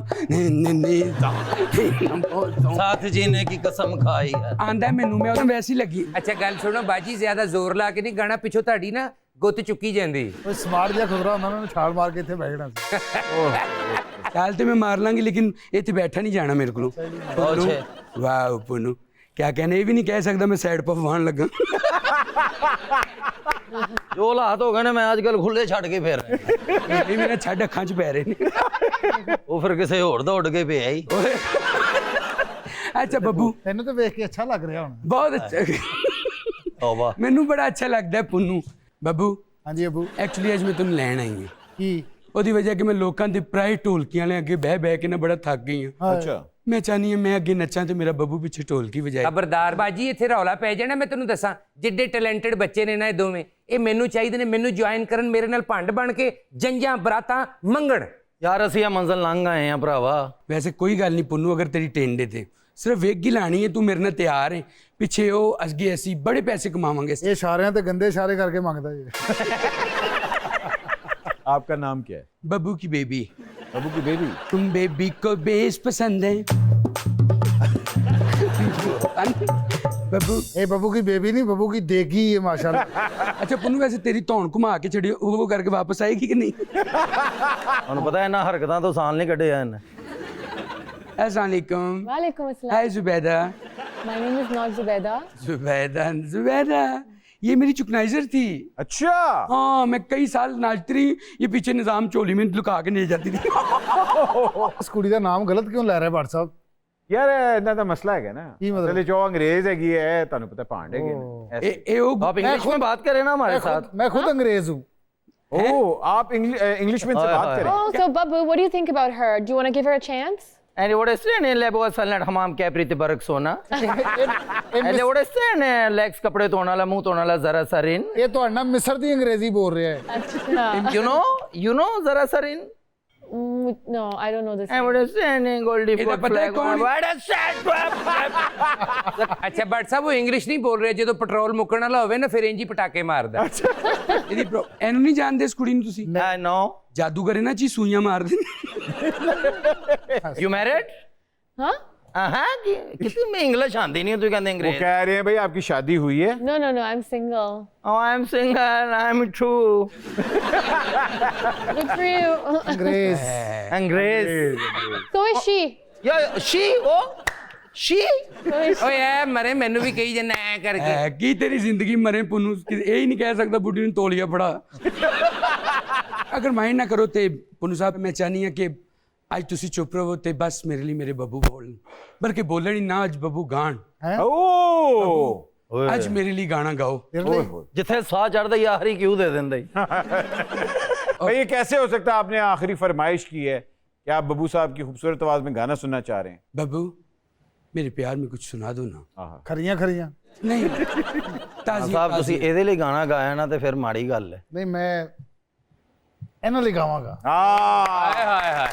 ਸਾਥ ਜੀਨੇ ਕੀ ਕਸਮ ਖਾਈ ਹੈ आंदा मैनू मैं उन्हें वैसी लगी ਅੱਛਾ ਗੱਲ ਸੁਣੋ ਬਾਜੀ ਜ਼ਿਆਦਾ ਜ਼ੋਰ ਲਾ ਕੇ ਨਹੀਂ ਗਾਣਾ ਪਿੱਛੋਂ ਤੁਹਾਡੀ ਨਾ ਗੁੱਤ ਚੁੱਕੀ ਜਾਂਦੀ ਉਹ ਸਮਾਰਟ ਜਿਹਾ ਖੁਦਰਾ ਹੁੰਦਾ ਉਹਨਾਂ ਨੂੰ ਛਾਲ ਮਾਰ ਕੇ ਇੱਥੇ ਬੈਠਣਾ ਸੀ चाल तो मैं मार लांगी लेकिन इतने बैठा नहीं जाना मेरे को पुन्नू वाह पुन्नू क्या कहने ये भी नहीं कह सकता मैं साइड पफवान लगा ਜੋ ਹਾਲਾਤ ਹੋ ਗਏ ਨੇ ਮੈਂ ਅੱਜ ਕੱਲ ਖੁੱਲੇ ਛੱਡ ਕੇ ਫੇਰ ये मेरा छड़ अखा च पै रहे ने ਉਹ ਫਿਰ ਕਿਸੇ ਹੋਰ ਦਾ ਉੱਡ ਕੇ ਪਿਆ ਹੀ अच्छा बब्बू ਤੈਨੂੰ ਤਾਂ ਵੇਖ ਕੇ ਅੱਛਾ ਲੱਗ ਰਿਹਾ ਹੁਣ बहुत अच्छा ਤੌਬਾ मैनू बड़ा अच्छा लगता है पुन्नू बब्बू ਹਾਂਜੀ ਅਬੂ एक्चुअली अज मैं तुम लैन आई हूँ ਕੀ ਉਹਦੀ ਵਜ੍ਹਾ ਕਿ ਮੈਂ ਲੋਕਾਂ ਦੇ ਪ੍ਰਾਈ ਢੋਲਕੀਆਂ ਵਾਲੇ ਅੱਗੇ ਬਹਿ ਬਹਿ ਕੇ ਨਾ ਬੜਾ ਥੱਕ ਗਈ ਹਾਂ अच्छा ਮੈਂ ਚਾਹਨੀ ਹਾਂ ਮੈਂ ਅੱਗੇ ਨੱਚਾਂ ਤੇ ਮੇਰਾ ਬੱਬੂ ਪਿੱਛੇ ਢੋਲਕੀ ਵਜਾਏ ਖਬਰਦਾਰ ਬਾਜੀ ਇੱਥੇ ਰੌਲਾ ਪੈ ਜਾਣਾ ਮੈਂ ਤੈਨੂੰ ਦੱਸਾਂ ਜਿੱਡੇ ਟੈਲੈਂਟਡ ਬੱਚੇ ਨੇ ਨਾ ਇਹ ਦੋਵੇਂ ਇਹ ਮੈਨੂੰ ਚਾਹੀਦੇ ਨੇ ਮੈਨੂੰ ਜੁਆਇਨ ਕਰਨ ਮੇਰੇ ਨਾਲ ਭੰਡ ਬਣ ਕੇ ਜੰਜਾਂ ਬਰਾਤਾਂ ਮੰਗਣ ਯਾਰ ਅਸੀਂ ਇਹ ਮੰਜ਼ਲ ਲੰਘ ਆਏ ਆ ਭਰਾਵਾ ਵੈਸੇ ਕੋਈ ਗੱਲ ਨਹੀਂ ਪੁੰਨੂ ਅਗਰ ਤੇਰੀ ਟੈਂਡੇ ਤੇ ਸਿਰਫ ਵੇਗੀ ਲਾਣੀ ਹੈ ਤੂੰ ਮੇਰੇ ਨਾਲ ਤਿਆਰ ਹੈ ਪਿੱਛੇ ਉਹ ਅਸਗੇ ਅਸੀਂ ਬੜੇ ਪੈਸੇ ਕਮਾਵਾਂਗੇ ਇਹ ਇਸ਼ਾਰਿਆਂ ਤੇ ਗੰਦੇ ਇਸ਼ਾਰੇ ਕਰਕੇ ਮੰਗਦਾ ਜੀ आपका नाम क्या है बब्बू की बेबी बब्बू की बेबी तुम बेबी को बेस पसंद है बब्बू ਇਹ ਬੱਬੂ ਕੀ ਬੇਬੀ ਨਹੀਂ ਬੱਬੂ ਕੀ ਦੇਗੀ ਹੈ ਮਾਸ਼ਾਅੱਲਾ अच्छा पुन्नू वैसे तेरी धौन घुमा के छड़ी वो करके वापस आएगी कि नहीं ਤੁਹਾਨੂੰ ਪਤਾ ਇਹਨਾਂ ਹਰਕਤਾਂ ਤੋਂ ਸਾਲ ਨਹੀਂ ਕੱਢਿਆ ਇਹਨੇ अस्सलाम वालेकुम Walaikum assalam. Hi Zubaida My name is not Zubeda. Zubaida Zubaida ये मेरी चुकनाइजर थी अच्छा हाँ मैं कई साल नाचती रही ये पीछे निजाम चोली में लुका के ले जाती थी ਇਸ ਕੁੜੀ ਦਾ ਨਾਮ ਗਲਤ ਕਿਉਂ ਲੈ ਰਿਹਾ ਭੱਟ ਸਾਹਿਬ यार इतना तो मसला है ना की मतलब? चले जो अंग्रेज हैगी है तानू पता पांडे के ए ओ आप इंग्लिश में बात करें ना हमारे साथ मैं खुद अंग्रेज हूँ ओह, आप इंग्लिश में से बात करें। Oh, so Babu, what do you think about her? Do you want to give her a chance? Ele vorreste le boa salnet hamam ke priti barak sona. Ele vorreste ne legs kapde ਧੋਣ ਵਾਲਾ ਮੂੰਹ ਧੋਣ ਵਾਲਾ ਜ਼ਰਾ ਸਰਿਨ. ਇਹ ਤੁਹਾਡਾ ਮਿਸਰ ਦੀ ਅੰਗਰੇਜ਼ੀ ਬੋਲ ਰਿਹਾ ਹੈ। Achha. You know ਜ਼ਰਾ ਸਰਿਨ. No, I don't know this. I vorreste ne goldie ਇਹਦਾ ਪਤਾ ਹੈ ਕੌਣ ਹੈ? ਅੱਛਾ ਬਟ ਸਾਹਿਬ ਉਹ ਇੰਗਲਿਸ਼ ਨਹੀਂ ਬੋਲ ਰਿਹਾ ਜਦੋਂ ਪੈਟਰੋਲ ਮੁੱਕਣ ਵਾਲਾ ਹੋਵੇ ਨਾ ਫਿਰ ਇੰਜ ਹੀ ਪਟਾਕੇ ਮਾਰਦਾ ਇਹਦੀ ਇਹਨੂੰ ਨਹੀਂ ਜਾਣਦੇ ਇਸ ਕੁੜੀ ਨੂੰ ਤੁਸੀਂ? I know. ਜਾਦੂਗਰ ਹੈ ਨਾ ਜੀ, ਸੂਈਆਂ ਮਾਰਦੇ ਨੇ। You married? Huh? किसी में इंग्लिश आती नहीं तू कहते वो अंग्रेज. कह रहे हैं भाई आपकी शादी हुई है। No, I'm single. Oh, I'm single. I'm true. Good for you. ਅੰਗਰੇਜ਼ अंग्रेज. So is she. Yeah, she. Oh, she. So is she. ਓਏ ਐ ਮਰੇ ਮੈਨੂੰ ਵੀ ਕਹੀ ਜੰਨਾ ਐ ਕਰਕੇ ਹੈ ਕੀ ਤੇਰੀ ਜ਼ਿੰਦਗੀ ਮਰੇ ਪੁੰਨੂ, ਇਹ ਹੀ ਨਹੀਂ ਕਹਿ ਸਕਦਾ ਬੁੱਢੀ ਨੂੰ ਤੋਲੀਆ ਫੜਾ। ਅਗਰ ਮਾਈਂਡ ਨਾ ਕਰੋ ਤੇ ਪੁੰਨੂ ਸਾਹਿਬ, ਮੈਂ ਚਾਹਨੀ ਹਾਂ ਕਿ ਅੱਜ ਤੁਸੀਂ ਚੁੱਪ ਰਹੋ ਤੇ ਬਸ ਮੇਰੇ ਲਈ ਮੇਰੇ ਬੱਬੂ ਬੋਲਣ, ਬਲਕਿ ਬੋਲਣ ਹੀ ਨਾ, ਅੱਜ ਬੱਬੂ ਗਾਣ। ओह, ਅੱਜ ਮੇਰੇ ਲਈ ਗਾਣਾ ਗਾਓ। जिथे साह चढ़ता ही आखिरी क्यों दे देंदा ही. भाई ये कैसे हो सकता है? आपने आखिरी फरमाइश की है कि आप बब्बू साहब की खूबसूरत आवाज में गाना सुनना चाह रहे हैं। ਬੱਬੂ ਮੇਰੇ ਪਿਆਰ में कुछ सुना दो ना। ਖਰੀਆਂ ਖਰੀਆਂ नहीं ताज़ी साहब ਤੁਸੀਂ ਇਹਦੇ ਲਈ ਗਾਣਾ ਗਾਇਆ ਨਾ ਤੇ ਫਿਰ ਮਾੜੀ ਗੱਲ ਹੈ. ਨਹੀਂ ਮੈਂ ਇਹਨਾਂ ਲਈ ਗਾਵਾਂਗਾ। ਹਾਏ ਹਾਏ ਹਾਏ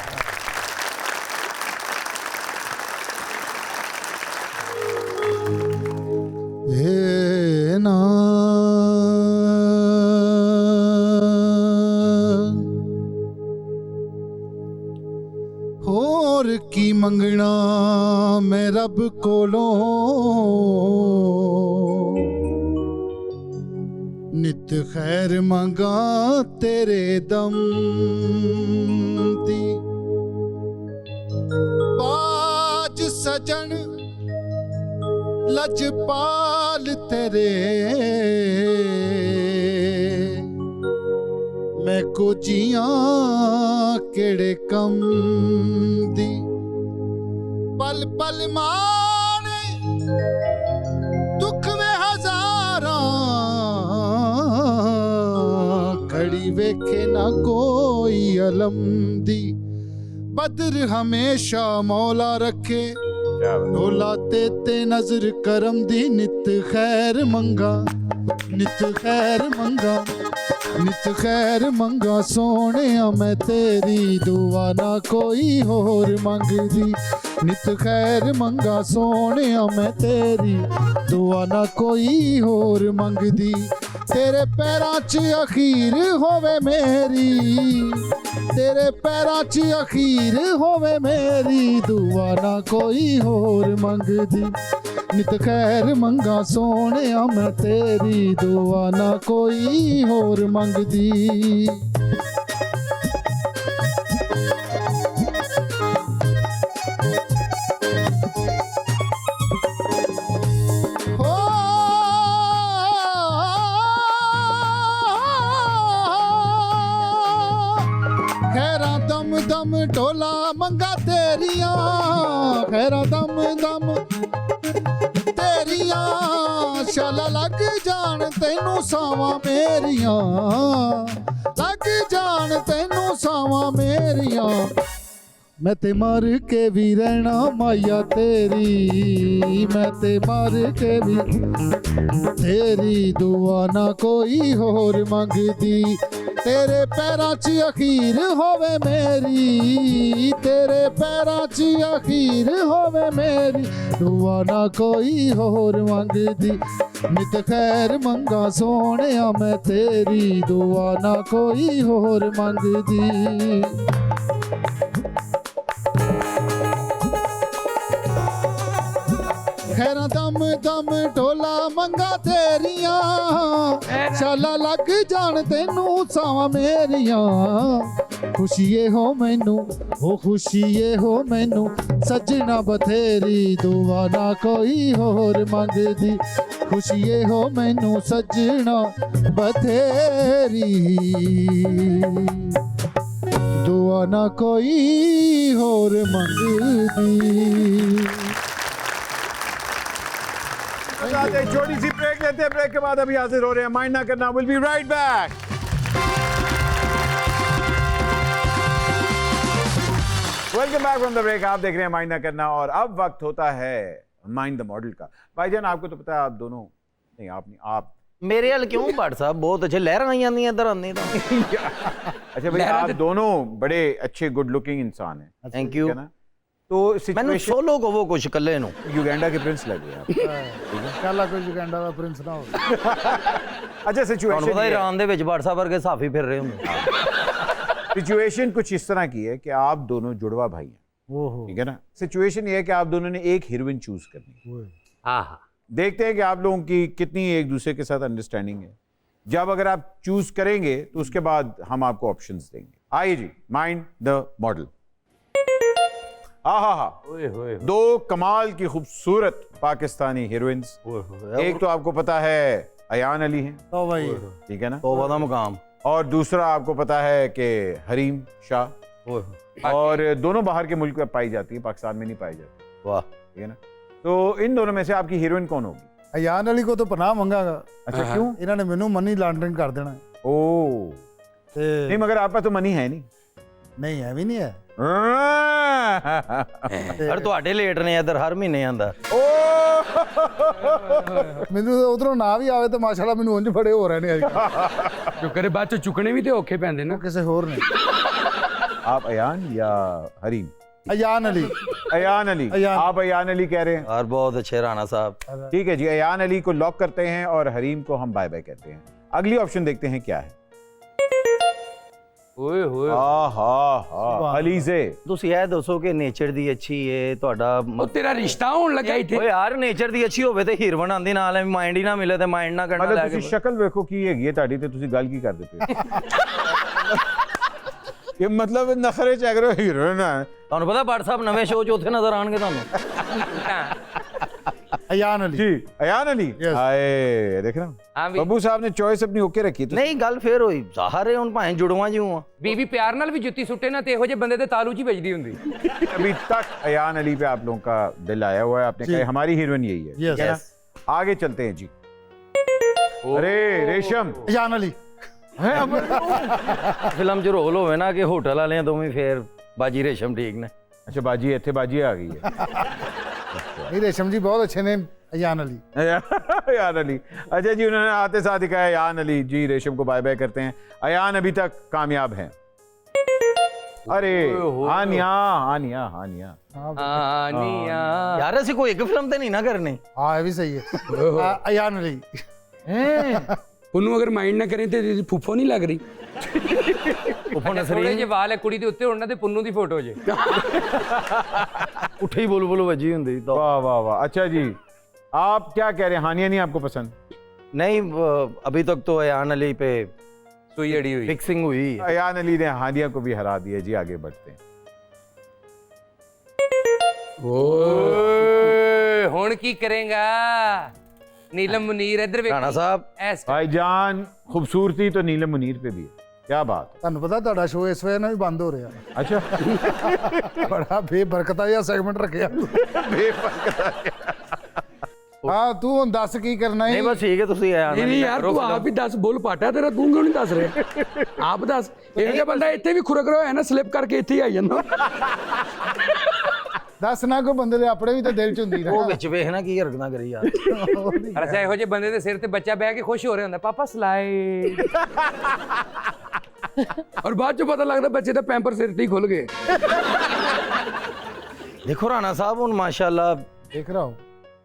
ਏ ਨਾ ਹੋਰ ਕੀ ਮੰਗਣਾ ਮੈਂ ਰੱਬ ਕੋਲੋਂ, ਨਿਤ ਖੈਰ ਮੰਗਾ ਤੇਰੇ ਦਮ ਦੀ। ਬਾਜ ਸਜਣ लजपाल तेरे मैं को जिया केड़े कम दी। पल पल माने दुख में हजारा, खड़ी वेखे ना कोई अलम दी। बदर हमेशा मौला रखे, ढोला ते नजर करम दी। नित खैर मंगा, नित खैर मंगा, नित खैर मंगा सोने मैं तेरी दुआ ना कोई होर मंगदी। नित खैर मंगा सोने मैं तेरी दुआ ना कोई होर मंगदी। तेरे पैरां च अखीर होवे मेरी, तेरे पैरां च अखीर होवे मेरी दुआ ना कोई होर मंगदी। नित खैर मंगा सोने मैं तेरी दुआ ना कोई होर मंगदी। खैरा दम दम ढोला मंगा तेरिया, खैरा दम दम तेरिया, शाला लग जान तैनू सावा मेरिया, लग जान तैनू सावा मेरिया। मैं ते मर के भी रहना माया तेरी, मैं ते मर के भी तेरी दुआ ना कोई होर मंगदी। तेरे पैरां च अखीर होवे मेरी, तेरे पैरां च अखीर होवे मेरी दुआ ना कोई होर मंगदी। नित खैर मंगा सोने मैं तेरी दुआ ना कोई होर मंगदी। खैरा दम दम ढोला मंगा तेरिया, शाला लग जान तेनू सावा मेरिया। खुशिये हो मैनू, ओ खुशिये हो मैनू, सजना बथेरी दुआ ना कोई होर मंगदी। खुशिये हो मैनू सजना बथेरी दुआ ना कोई होर मंगदी। छोटी सी ब्रेक लेते हैं, ब्रेक के बाद अभी हाजिर हो रहे हैं। माइंड ना करना, will be right back. Welcome back from the break. आप देख रहे हैं माइंड ना करना और अब वक्त होता है माइंड द मॉडल का। भाईजान आपको तो पता है आप दोनों नहीं, आप नहीं, आप मेरे हल क्यों भट्ट साहब बहुत अच्छे लहर आई जाती इधर आने तो अच्छा भाई आप दोनों बड़े अच्छे गुड लुकिंग इंसान हैं, थैंक यू है ना? तो मैंने सिचुएशन सोलो को वो कुछ कल्ले नु युगांडा के प्रिंस लगे आप। ਕੱਲਾ ਕੋਈ ਯੁਗੰਡਾ ਦਾ ਪ੍ਰਿੰਸ ਨਾ ਹੋਵੇ अच्छा ਤੁਹਾਨੂੰ सिचुएशन ਪਤਾ ईरान ਦੇ ਵਿੱਚ ਭੱਟ ਸਾਹਿਬ ਵਰਗੇ ਸਾਫੀ ਫਿਰ ਰਹੇ ਹੁੰਦੇ सिचुएशन कुछ इस तरह की है कि आप दोनों जुड़वा भाई हैं, ਓਹੋ ठीक है ना? सिचुएशन ये है कि आप दोनों ने एक हीरोइन चूज करनी है। ਓਏ ਆਹਾ देखते हैं कि आप लोगों की कितनी एक दूसरे के साथ अंडरस्टैंडिंग है। जब अगर आप चूज करेंगे तो उसके बाद हम आपको ऑप्शंस देंगे। आइए जी, माइंड द मॉडल। आहा ਓਏ ਹੋਏ दो कमाल की खूबसूरत पाकिस्तानी हीरोइंस। एक तो आपको पता है अयान अली हैं, ਤਾਂ ਭਾਈ ठीक है ना? ਤੋਬਾ ਦਾ ਮਕਾਮ और दूसरा आपको पता है कि हरीम शाह। और दोनों बाहर के मुल्क में पाई जाती है, पाकिस्तान में नहीं पाई जाती, ਵਾਹ ठीक है ना? तो इन दोनों में से आपकी हीरोइन कौन होगी? ਅਯਾਨ ਅਲੀ ਕੋ ਤਾਂ ਪਨਾਹ ਮੰਗਾਗਾ अच्छा क्यों? ਇਹਨਾਂ ਨੇ ਮੈਨੂੰ ਮਨੀ ਲਾਂਡਰਿੰਗ ਕਰ ਦੇਣਾ ओ ਤੇ नहीं, मगर आपका तो मनी है नहीं। ਨਹੀਂ ਐਵੇਂ ਨਹੀਂ ਹੈ ਯਾਰ ਤੁਹਾਡੇ ਲੇਟ ਨੇ ਇੱਧਰ ਹਰ ਮਹੀਨੇ ਆਂਦਾ ਮੈਨੂੰ ਉਧਰੋਂ ਨਾ ਵੀ ਆਵੇ ਤਾਂ ਮਾਸ਼ਾਅੱਲਾ ਮੈਨੂੰ ਉਂਝ ਬੜੇ ਹੋ ਰਹੇ ਨੇ ਅੱਜ ਚੁੱਕਰੇ ਬਾਅਦ ਚ ਚੁੱਕਣੇ ਵੀ ਤੇ ਔਖੇ ਪੈਂਦੇ ਨਾ ਕਿਸੇ ਹੋਰ ਨੇ आप अयान या हरीम? ਅਯਾਨ ਅਲੀ अयान अली। अयान। आप अयान अली कह रहे हैं, यार बहुत अच्छे राणा साहब ठीक है जी। अयान अली को लॉक करते हैं और हरीम को हम बाय बाय कहते हैं। अगली ऑप्शन देखते हैं क्या है। ਓਏ ਹੋਏ अलीजे। ਤੁਸੀਂ ਇਹ ਦੱਸੋ ਕਿ ਨੇਚਰ ਦੀ ਅੱਛੀ ਏ ਤੁਹਾਡਾ ਉਹ ਤੇਰਾ ਰਿਸ਼ਤਾ ਹੋਣ ਲੱਗਾ ਇੱਥੇ ਓਏ ਯਾਰ ਨੇਚਰ ਦੀ ਅੱਛੀ ਹੋਵੇ ਤੇ ਹੀਰ ਬਣਾਉਂਦੀ ਨਾਲ ਐ ਮਾਈਂਡ ਹੀ ਨਾ ਮਿਲੇ ਤੇ ਮਾਈਂਡ ਨਾ ਕਰਨਾ मतलब ਲੈ तुसी ਕੇ शक्ल वेखो की हैगी है ਤੁਹਾਡੀ ਤੇ ਤੁਸੀਂ ਗੱਲ ਕੀ ਕਰਦੇ ਪਏ ਇਹ ਮਤਲਬ ਨਖਰੇ ਚ ਅਗਰ ਹੀਰੋਇਨ ਹੈ। ਤੁਹਾਨੂੰ ਪਤਾ ਭੱਟ ਸਾਹਿਬ ਨਵੇਂ ਸ਼ੋਅ 'ਚ ਉੱਥੇ ਨਜ਼ਰ ਆਣਗੇ ਤੁਹਾਨੂੰ ਅਯਾਨ ਅਲੀ जी अयान अली। Yes. आए देख रहा हाँ हूँ भी। बब्बू साहब ने चॉइस अपनी ओके रखी तो ਨਹੀਂ ਗੱਲ ਫੇਰ ਹੋਈ ਜ਼ਾਹਰ ਹੈ ਹੁਣ ਭਾਵੇਂ ਜੁੜਵਾ ਜਿਉਂ ਆ ਬੀਬੀ ਪਿਆਰ ਨਾਲ ਵੀ ਜੁੱਤੀ ਸੁੱਟੇ ਨਾ ਤੇ ਇਹੋ ਜਿਹੇ ਬੰਦੇ ਦੇ ਤਾਲੂ 'ਚ ਹੀ ਵੱਜਦੀ ਹੁੰਦੀ अभी तक अयान अली पे आप लोगों का दिल आया हुआ है। आपने जी। कहा हमारी हीरोइन यही है, Yes. ठीक है ना? आगे चलते हैं जी। अरे रेशम ਅਯਾਨ ਅਲੀ ਫਿਲਮ 'ਚ ਰੋਲ ਹੋਵੇ ਨਾ ਕਿ ਹੋਟਲ ਵਾਲਿਆਂ ਦੋਵੇਂ ਫੇਰ ਬਾਜੀ ਰੇਸ਼ਮ ਠੀਕ ਨੇ अच्छा बाजी इतने बाजी आ गई है ਇਹ ਰੇਸ਼ਮ ਜੀ ਬਹੁਤ ਅੱਛੇ ਨੇ ਅਯਾਨ ਅਲੀ अयान अली। अच्छा जी, उन्होंने आते साथ दिखाया अयान अली जी। रेशम को बाय बाय करते हैं। अयान अभी तक कामयाब हैं। अरे हानिया हानिया हानिया ਆਨੀਆਂ ਯਾਰ ਅਸੀਂ ਕੋਈ ਇੱਕ ਫਿਲਮ ਤੇ ਨਹੀਂ ਨਾ ਕਰਨੀ ਹਾਂ ਇਹ ਵੀ ਸਹੀ ਹੈ ਅਯਾਨ ਅਲੀ ਉਹਨੂੰ ਅਗਰ ਮਾਈਂਡ ਨਾ ਕਰੇ ਤੇ ਇਹਦੀ ਫੁੱਫੋ ਨਹੀਂ ਲੱਗ ਰਹੀ ਉਹ ਥੋੜੇ ਨਸਰੀਨ ਜਿਹੇ ਵਾਲ ਹੈ ਕੁੜੀ ਦੇ ਉੱਤੇ ਉਹਨਾਂ ਦੇ ਪੁੰਨੂ ਦੀ ਫੋਟੋ ਜੇ ਉੱਠੀ ਬੁਲਬੁਲ ਵੱਜੀ ਹੁੰਦੀ ਤਾਂ वाह वाह वाह। अच्छा जी, आप क्या कह रहे हैं? हानिया नहीं आपको पसंद? नहीं अभी तक तो अयान अली पे ਸੂਈ ਅੜੀ ਹੋਈ फिक्सिंग हुई है अयान अली ने हानिया को भी हरा दिया जी। आगे बढ़ते हैं। ਓਏ ਹੁਣ ਕੀ ਕਰੇਗਾ ਨੀਲਮ ਮੁਨੀਰ ਇੱਧਰ ਵੇਖ राणा साहब ਐਸ भाईजान खूबसूरती तो नीलम मुनीर पे भी है, क्या बात है। ਤੁਹਾਨੂੰ ਪਤਾ ਤੁਹਾਡਾ ਸ਼ੋਅ ਇਸ ਵਜ੍ਹਾ ਨਾਲ ਵੀ ਬੰਦ ਹੋ ਰਿਹਾ अच्छा ਬੜਾ ਬੇਬਰਕਤਾ ਜਿਹਾ ਸੈਗਮੈਂਟ ਰੱਖਿਆ ਹਾਂ ਤੂੰ ਹੁਣ ਦੱਸ ਕੀ ਕਰਨਾ ਹੈ नहीं बस ठीक है ਤੁਸੀਂ अयान ਨਹੀਂ अली ਨਹੀਂ ਯਾਰ ਤੂੰ ਆਪ ਹੀ ਦੱਸ ਬੋਲ ਪਾਟਾ ਤੇਰਾ ਤੂੰ ਕਿਉਂ ਨਹੀਂ ਦੱਸ ਰਿਹਾ ਆਪ ਦੱਸ ਇਹ ਜਿਹਾ ਬੰਦਾ ਇੱਥੇ ਵੀ ਖੁਰਕ ਰਿਹਾ ਹੈ ਨਾ ਸਲਿੱਪ ਕਰਕੇ ਇੱਥੇ ਹੀ ਆਈ ਜਾਂਦਾ ਦੱਸ ਨਾ ਕੋਈ ਬੰਦੇ ਦੇ ਆਪਣੇ ਵੀ ਤਾਂ ਦਿਲ ਚ ਹੁੰਦੀ ਨਾ ਉਹ ਵਿੱਚ ਵੇਖ ਨਾ ਕੀ ਹਰਕਤਾਂ ਕਰੀ ਯਾਰ ਅੱਛਾ ਇਹੋ ਜਿਹੇ ਬੰਦੇ ਦੇ ਸਿਰ ਤੇ ਬੱਚਾ ਬਹਿ ਕੇ ਖੁਸ਼ ਹੋ ਰਿਹਾ ਹੁੰਦਾ ਪਾਪਾ ਸਲਾਈ ਔਰ ਬਾਅਦ ਚ ਪਤਾ ਲੱਗਦਾ ਬੱਚੇ ਦਾ ਪੈਂਪਰ ਸਿਰ ਤੇ ਹੀ ਖੁੱਲ ਗਏ देखो राणा साहब ਹੁਣ माशाल्लाह ਦੇਖ ਰਹਾ ਹੂੰ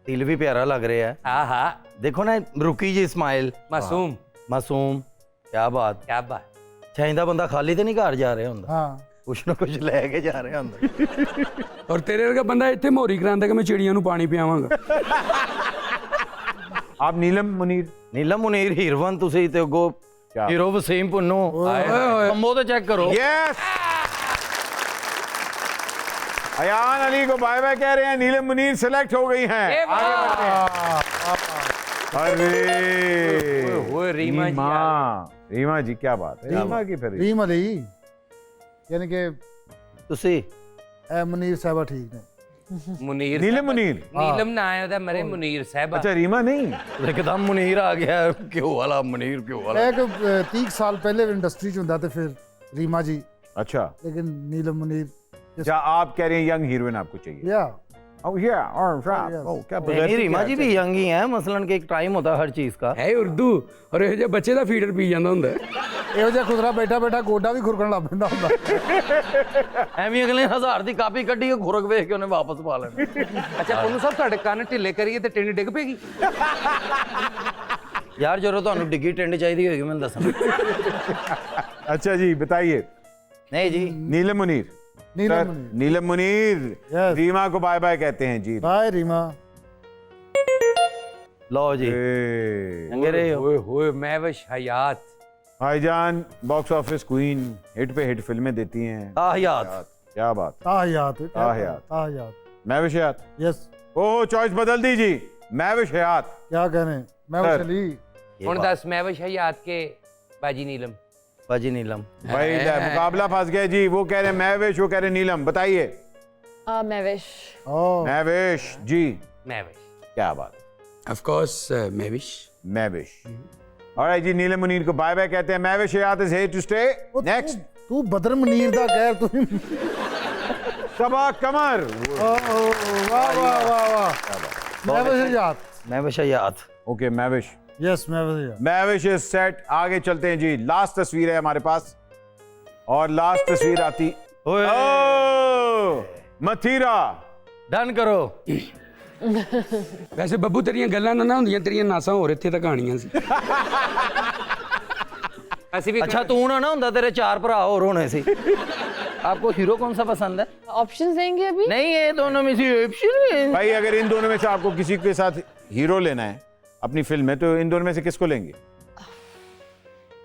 दिल भी प्यारा लग रहा है ਆਹਾ देखो ना रुकी जी स्माइल ਮਾਸੂਮ मासूम क्या बात ਕੀ ਬਾਤ ਚਾਹੀਦਾ ਬੰਦਾ ਖਾਲੀ ਤੇ ਨਹੀਂ ਘਰ ਜਾ ਰਿਹਾ ਹੁੰਦਾ ਹਾਂ ਕੁਛ ਨਾ ਕੁਛ ਲੈ ਕੇ ਜਾ ਰਿਹਾ ਹੁੰਦਾ ਔਰ ਤੇਰੇ ਵਰਗਾ ਬੰਦਾ ਇੱਥੇ ਮੋਰੀ ਕਰਾਂਦਾ ਕਿ ਮੈਂ ਚਿੜੀਆਂ ਨੂੰ ਪਾਣੀ ਪਿਆਵਾਂਗਾ आप नीलम मुनीर ਨੀਲਮ ਮੁਨੀਰ ਹੀਰਵਨ ਤੁਸੀਂ ਤੇ ਅੱਗੋ क्या? ਹੀਰੋ ਵਸੀਮ ਪੁੰਨੂ ਕੰਬੋ ਤੇ ਚੈੱਕ ਕਰੋ यस, अयान अली को बाय बाय कह रहे हैं। नीलम मुनीर सिलेक्ट हो गई हैं। ए वाह! अरे ओए, रीमा जी रीमा जी क्या बात है। रीमा की फिर ਰੀਮ ਅਲੀ ਯਾਨੀ ਕਿ ਤੁਸੀਂ ਇਹ ਮਨੀਰ ਸਾਹਿਬਾ ਠੀਕ ਨੇ ਮੁਨੀਰ नीलम मुनीर। ਨੀਲਮ ਨਾ ਆਇਆ ਉਹਦਾ ਮਰੇ ਮੁਨੀਰ ਸਾਹਿਬਾ अच्छा रीमा नहीं। ਇੱਕਦਮ ਮੁਨੀਰ ਆ ਗਿਆ ਕਿਉਂ ਵਾਲਾ ਮੁਨੀਰ ਕਿਉਂ ਵਾਲਾ ਇਹ ਕਿ 30 ਸਾਲ ਪਹਿਲੇ ਇੰਡਸਟਰੀ ਚ ਹੁੰਦਾ ਤੇ ਫਿਰ ਰੀਮਾ ਜੀ अच्छा ਲੇਕਿਨ ਨੀਲਮ ਮਨੀਰ अच्छा आप कह रहे हैं यंग हीरोइन आपको चाहिए? या ओह या और क्या नहीं रीमा जी भी यंग ही है, मसलन कि एक टाइम होता है हर चीज का। ਹੈ ਉਰਦੂ ਔਰ ਇਹੋ ਜਿਹਾ ਬੱਚੇ ਦਾ ਫੀਡਰ ਪੀ ਜਾਂਦਾ ਹੁੰਦਾ ਇਹੋ ਜਿਹਾ ਖੁਦਰਾ ਬੈਠਾ ਬੈਠਾ ਗੋਡਾ ਵੀ ਖੁਰਕਣ ਲੱਗ ਪੈਂਦਾ ਹੁੰਦਾ। ਐਵੇਂ ਅਗਲੇ 1000 ਦੀ ਕਾਪੀ ਕੱਢੀ ਉਹ ਖੁਰਕ ਵੇਖ ਕੇ ਉਹਨੇ ਵਾਪਸ ਪਾ ਲੈਣਾ। ਅੱਛਾ ਪੁੰਨੂ ਸਾਹਿਬ ਤੁਹਾਡੇ ਕੰਨ ਢਿੱਲੇ ਕਰੀਏ ਤੇ ਟਿੰਡ ਡਿੱਗ ਪਏਗੀ। ਯਾਰ ਜਦੋਂ ਤੁਹਾਨੂੰ ਡਿੱਗੀ ਟਿੰਡ ਚਾਹੀਦੀ ਹੋਏਗੀ ਮੈਨੂੰ ਦੱਸਣਾ। अच्छा जी बताइए। ਨਹੀਂ ਜੀ नीलम मुनीर। नीलम सर, मुनीर। नीलम मुनीर Yes. रीमा को बाय बाय कहते हैं जी। ਬਾਏ ਰੀਮਾ। ਲਓ ਜੀ ए, ਚੰਗੇ ਰਹੇ ਹੋ। ਓਏ ਹੋਏ ਮਹਿਵਿਸ਼ ਹਯਾਤ। भाईजान बॉक्स ऑफिस क्वीन, हिट पे हिट फिल्में देती हैं। ਤਾਹਿयात क्या बात। ਤਾਹਿयात ਤਾਹਿयात। ਤਾਹਿयात महविश हयात। यस ओह चॉइस बदल दी जी। महविश हयात। क्या कहने मैं सर। चली। ਹੁਣ ਦੱਸ ਮਹਿਵਿਸ਼ ਹਯਾਤ ਕੇ ਬਾਜੀ ਨੀਲਮ। ਬਾਜੀ ਨੀਲਮ भाई मुकाबला फंस गया जी। वो कह रहे हैं महविश, वो कह रहे हैं नीलम। बताइए। Mavish. ओ महविश जी। ਮਹਿਵਿਸ਼। क्या बात। Of course Mahwish. Mahwish. Alright जी, नीलम मुनीर को बाय बाय कहते हैं। Mahwish Hayat is here to stay. Next तू बदर मनीर दा कह तू। सबा कमर। वाह वाह वाह वाह। मैं बस याद। ਮੈਂ ਬਸ਼ਾਇਤ। ओके महविश। यस मैं बस याद। Mahwish is set. आगे चलते हैं जी। लास्ट तस्वीर है हमारे पास और लास्ट तस्वीर आती। ਓਏ ओह, मथीरा। ਡਨ ਕਰੋ। ਵੈਸੇ ਬੱਬੂ ਤੇਰੀਆਂ ਗੱਲਾਂ ਨਾ ਹੁੰਦੀਆਂ, ਤੇਰੀਆਂ ਨਾਸਾਂ ਹੋਰ ਇੱਥੇ ਤੱਕ ਆਣੀਆਂ ਸੀ। ਅਸੀਂ ਵੀ ਅੱਛਾ ਤੂੰ ਨਾ ਹੁੰਦਾ ਤੇਰੇ 4 ਭਰਾ ਹੋਰ ਹੋਣੇ ਸੀ। आपको हीरो कौन सा पसंद है? Options देंगे अभी? नहीं ये दोनों में से ऑप्शन है। भाई अगर इन दोनों में से आपको किसी के साथ हीरो लेना है अपनी फिल्म में, तो इन दोनों में से किसको लेंगे?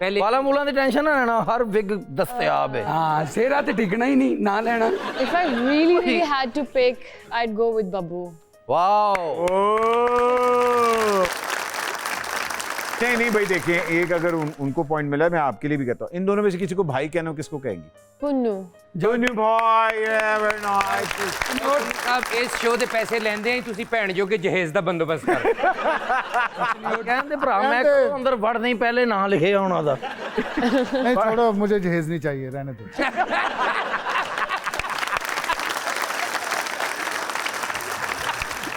ਪਹਿਲੇ वाला मूला की टेंशन ना लेना, हर विग दस्तयाब है। ਹਾਂ ਸਿਹਰਾ ਤੇ ਟਿਕਣਾ ਹੀ ਨਹੀਂ, ਨਾ ਲੈਣਾ। If I really had to pick, I'd go with Babu. Wow oh. नहीं नहीं भाई देखिए, एक अगर उनको पॉइंट मिला, मैं आपके लिए भी कहता हूँ, इन दोनों में से किसी को भाई कहना हो, किसको कहेंगी? Punnu. जोनी भाई। very nice। ਸਾਹਿਬ ਇਸ ਸ਼ੋਅ ਦੇ ਪੈਸੇ ਲੈਂਦੇ ਆ ਤੁਸੀਂ ਭੈਣ ਜੋਗੇ ਜਹੇਜ਼ ਦਾ ਬੰਦੋਬਸਤ ਕਰ। कहते भरा मैं अंदर वड़ नहीं पहले ना लिखे होना था। नहीं छोड़ो, मुझे जहेज नहीं चाहिए, रहने दो।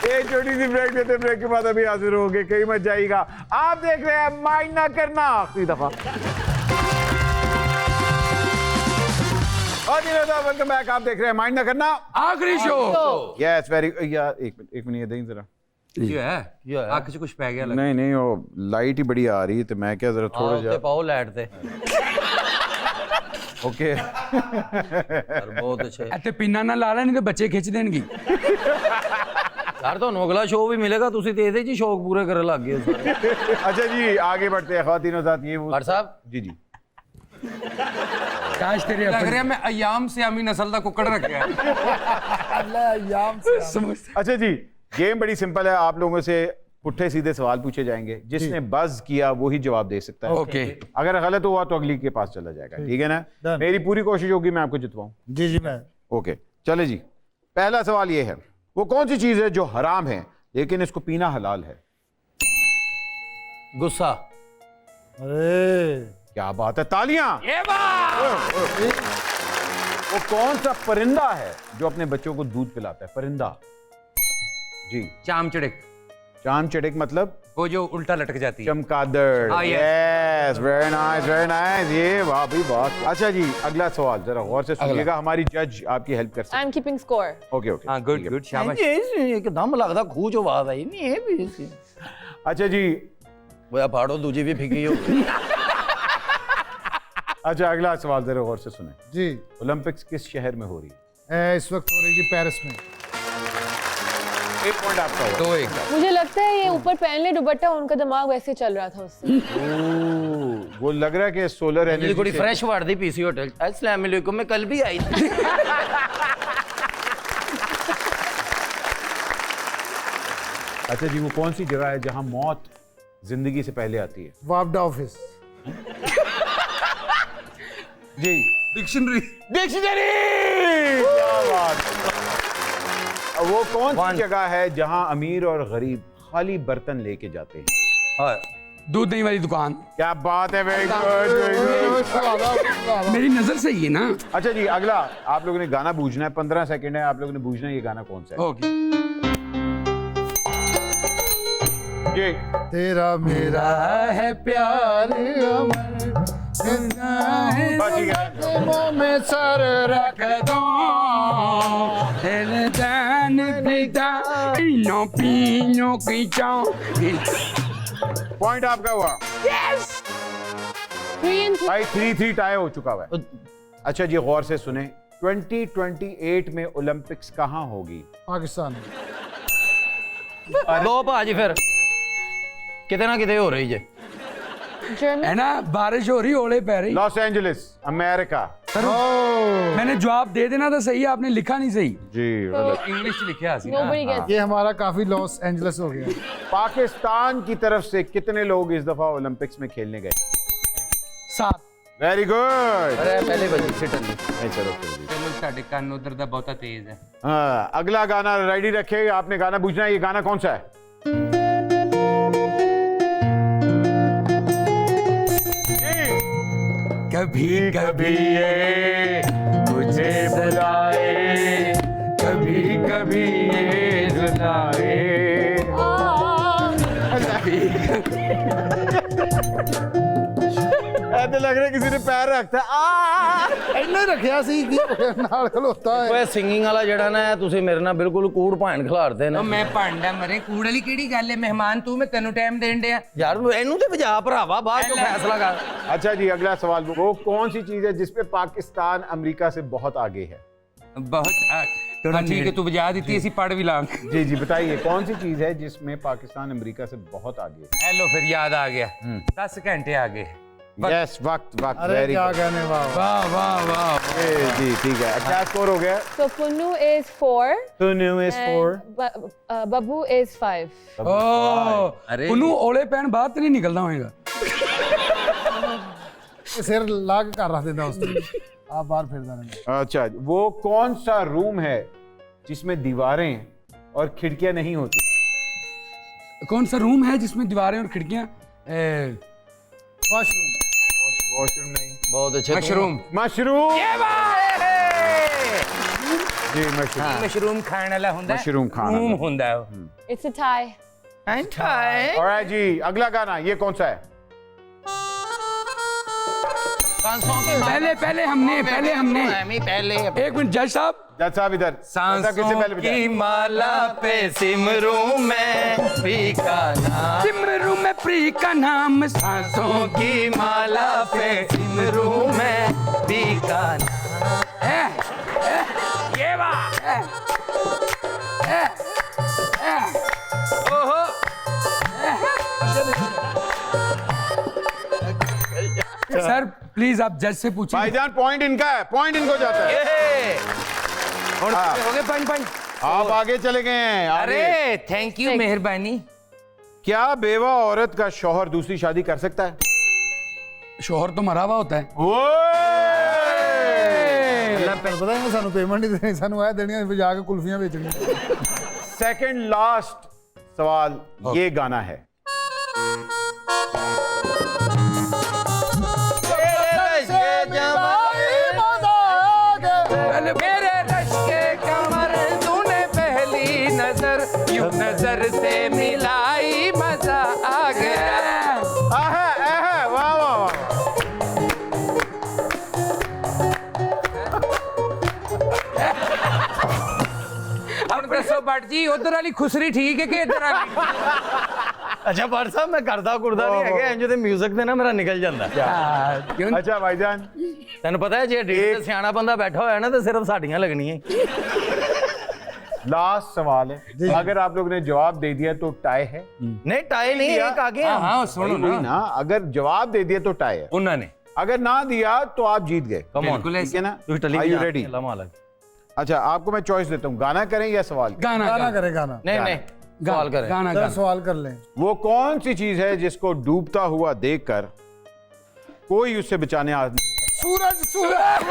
एक छोटी सी ब्रेक देते, ब्रेक के बाद अभी हाजिर होंगे। कहीं मत जाइएगा। आप देख रहे हैं माइंड ना करना आखिरी दफा। और वेलकम बैक। आप देख रहे हैं माइंड ना करना ਆਖਰੀ ਸ਼ੋ। Yes very. यार एक मिनट ये दें जरा। ਕੀ ਹੈ? ਅੱਖ 'ਚ ਕੁਝ ਪੈ ਗਿਆ ਲੱਗ। नहीं नहीं वो लाइट ही बड़ी आ रही है, तो मैं क्या जरा थोड़ा ते जा। पाओ लाइट ते ओके। यार बहुत अच्छे। ਇੱਥੇ ਪਿੰਨਾ ਨਾ ਲਾ ਲੈ, ਨਹੀਂ ਤੇ ਬੱਚੇ ਖਿੱਚ ਦੇਣਗੇ। यार तो अगला शो भी मिलेगा, तुसी ते ਇਹਦੇ ਜੀ शौक पूरे करे लग गए हो सारे। अच्छा जी आगे बढ़ते हैं ख्वातीन साथ। ये वो भाट साहब जी जी ਕਾਸ਼ ਤੇਰੇ ਲੱਗ ਆਪਣੇ ਰਿਹਾ ਮੈਂ ਅਯਾਮ ਸਿਆਮੀ ਨਸਲ ਦਾ ਕੁੱਕੜ ਰੱਖਿਆ। ਸਮਝ। अच्छा जी, गेम बड़ी सिंपल है। आप लोगों से पुट्ठे सीधे सवाल पूछे जाएंगे, जिसने बज किया वही जवाब दे सकता है। ओके। अगर गलत हुआ तो अगली के पास चला जाएगा। ठीक है ना? Done. मेरी पूरी कोशिश होगी मैं आपको जितवाऊं। जी जी मैं। ओके चले जी। पहला सवाल ये है, वो कौन सी चीज है जो हराम है लेकिन इसको पीना हलाल है? गुस्सा। अरे क्या बात है, तालियां। वो कौन सा परिंदा है जो अपने बच्चों को दूध पिलाता है? परिंदा जी। ਚਾਮ ਚੜਕ। चाम चटिक मतलब वो जो उल्टा लटक जाती है। चमगादड़। हाँ, yes. Yes very nice very nice. ये वाह भी बात। अच्छा जी अगला सवाल जरा गौर से सुनिएगा, हमारी जज आपकी हेल्प कर सकते I'm keeping score. हैं। ओके ओके हाँ गुड गुड शाबाश। एकदम लगदा खूह चो आवाज आई नहीं है भी सी। अच्छा जी। वो फाड़ो दूजी भी फिकी हो। अच्छा अगला सवाल जरा गौर से सुने। जी। ओलंपिक्स किस शहर में हो रही है? इस वक्त हो रही जी पेरिस में। एक पॉइंट आपका होगा। दो एक। मुझे लगता है ये ऊपर पहन ले दुपट्टा, उनका दिमाग वैसे चल रहा था उससे। वो लग रहा है कि सोलर ये एनर्जी बड़ी फ्रेश वार्ड दी पीसी होटल। अस्सलाम वालेकुम, मैं कल भी आई थी। अच्छा जी वो कौन सी जगह है जहां मौत जिंदगी से पहले आती है? वापडा ऑफिस। जी डिक्शनरी। डिक्शनरी। क्या बात है। वो कौन सी One. जगह है जहां अमीर और गरीब खाली बर्तन लेके जाते हैं? हाँ दूध दही वाली दुकान। क्या बात है, वेरी गुड। मेरी नजर सही है ना? अच्छा जी, अगला आप लोगों ने गाना बूझना है, 15 सेकंड है, आप लोगों ने बूझना है ये गाना कौन सा है। ओके। ये तेरा मेरा है प्यार अमर, बस ठीक है। कदमों में सर रख दो। पॉइंट आपका हुआ। 3-3 भाई 3-3 टाई हो चुका हुआ है। अच्छा जी, गौर से सुने, 2028 में ओलंपिक्स कहाँ होगी? पाकिस्तान। दो भाजी फिर किते ना किते हो रही जे। जर्मनी। है ना, बारिश हो रही, ओले पै रही। Los Angeles, America. मैंने जवाब दे देना था सही, आपने लिखा नहीं सही। जी इंग्लिश लिखा सी ना। Nobody gets ये हमारा काफी लॉस एंजलिस हो गया। पाकिस्तान की तरफ से कितने लोग इस दफा ओलंपिक्स में खेलने गए? 7। Very good. अरे पहले बजी सिटन नहीं, चलो चलो। चलो साडे कान उधर दा बहुता तेज है। हाँ, अगला गाना रेडी रखे, आपने गाना पूछना है। ये गाना कौन सा है? कभी कभी ये मुझे बुलाए, कभी कभी ये रुलाए। ऐसे लग रहा है किसी ने पैर रखता है। ਇੰਨੇ ਰੱਖਿਆ ਸੀ ਕੀ ਨਾਲ ਖਲੋਤਾ ਹੈ। ਓਏ ਸਿੰਗਿੰਗ ਵਾਲਾ ਜਿਹੜਾ ਨਾ ਤੁਸੀਂ ਮੇਰੇ ਨਾਲ ਬਿਲਕੁਲ ਕੂੜ ਭਾਣ ਖਿਲਾਰਦੇ ਨੇ। ਉਹ ਮੈਂ ਭਾਂਡਾ ਮਰੇ ਕੂੜ ਵਾਲੀ ਕਿਹੜੀ ਗੱਲ ਹੈ? ਮਹਿਮਾਨ ਤੂੰ, ਮੈਂ ਤੈਨੂੰ ਟਾਈਮ ਦੇਣ ਡਿਆ। ਯਾਰ ਇਹਨੂੰ ਤੇ ਵਜਾ ਭਰਾਵਾ, ਬਾਅਦ ਚੋਂ ਫੈਸਲਾ कर। अच्छा जी, अगला सवाल, वो कौन सी चीज है जिसपे पाकिस्तान अमेरिका से बहुत आगे है? बहुत हाँ ठीक है, तू बजा देती ऐसी पढ़ भी लांग। जी जी बताइए, कौन सी चीज है जिसमें पाकिस्तान अमेरिका से बहुत आगे है? हेलो, फिर याद आ गया। 10 घंटे आगे। यस, वक्त वक्त। अरे वेरी क्या गुड। कहने वाह। वाह वाह वाह। जी ठीक है। क्या स्कोर हो गया? So Punnu is 4. Tunu is 4। And Babu is 5. अरे पुनू ओले पैन बाहर तो नहीं निकलना होएगा। सिर लाग कर रख देता उसने। आप बाहर फिर जाने। अच्छा, वो कौन सा रूम है जिसमें दीवारें और खिड़कियां नहीं होती? कौन सा रूम है जिसमें दीवारें और खिड़कियां? वॉशरूम। वॉशरूम नहीं। बहुत अच्छे। मशरूम। मशरूम। ये बात है। जी मशरूम। मशरूम खाने वाला हुंदा है। मशरूम खाना रूम वाला। हुंदा है। It's a tie. ऑलराइट जी, अगला गाना ये कौन सा है? पहले हमने एक मिनट जज साहब। जज साहब इधर। सांसों किससे पहले बताया? की माला पे सिमरू मैं पी का नाम। सिमरू में प्री का नाम, सांसों की माला पे सिमरू मैं पी का नाम। ये बात। ओहो। सर प्लीज आप जज से पूछिए। भाईजान, पॉइंट इनका है, पॉइंट इनको जाता है। और हाँ। हो गए 5-5। आप आगे चले गए हैं। आगे। अरे थैंक यू, मेहरबानी। क्या बेवा औरत का शौहर दूसरी शादी कर सकता है? शोहर तो मरा हुआ होता है। पता है सानू पेमेंट ही देनी, सानू आया देनी है जाके कुल्फियां बेचनी। सेकंड लास्ट सवाल, ये गाना है। मेरे रश के कमर तूने पहली नजर यूं नजर से मिलाई, मजा आ गया। वाह वाह वाह। अब दसो भट्ट जी, उधर वाली खुसरी ठीक है कि इधर वाली? ਅੱਛਾ ਭੱਟ ਸਾਹਿਬ ਮੈਂ ਕਰਦਾ ਕੁਰਦਾ ਨਹੀਂ ਹੈਗਾ, ਇੰਜ ਤੇ 뮤직 ਦੇ ਨਾ ਮੇਰਾ ਨਿਕਲ ਜਾਂਦਾ। क्यों? अच्छा भाईजान, ਤੈਨੂੰ ਪਤਾ ਹੈ ਜੇ ਡੀਜੇ ਤੇ ਸਿਆਣਾ ਬੰਦਾ ਬੈਠਾ ਹੋਇਆ ਨਾ ਤੇ ਸਿਰਫ ਸਾਡੀਆਂ ਲੱਗਣੀਆਂ। लास्ट सवाल है, अगर आप लोगों ने जवाब दे दिया तो टाई है। नहीं टाई नहीं, एक आगे हाँ हैं। हाँ सुनो वही ना, ना, अगर जवाब दे दिया तो टाई है, उन्होंने अगर ना दिया तो आप जीत गए। Come on। बिल्कुल ठीक है ना? तू टली Are you ready? अल्लाह मालिक। अच्छा, आपको मैं चॉइस देता हूँ, गाना करें या सवाल? गाना गाना गाना करे गाना। नहीं नहीं सवाल करें। गाना सर गाना। सवाल कर लें। वो कौन सी चीज है जिसको डूबता हुआ देखकर कोई उससे बचाने आ सूरज सूरज।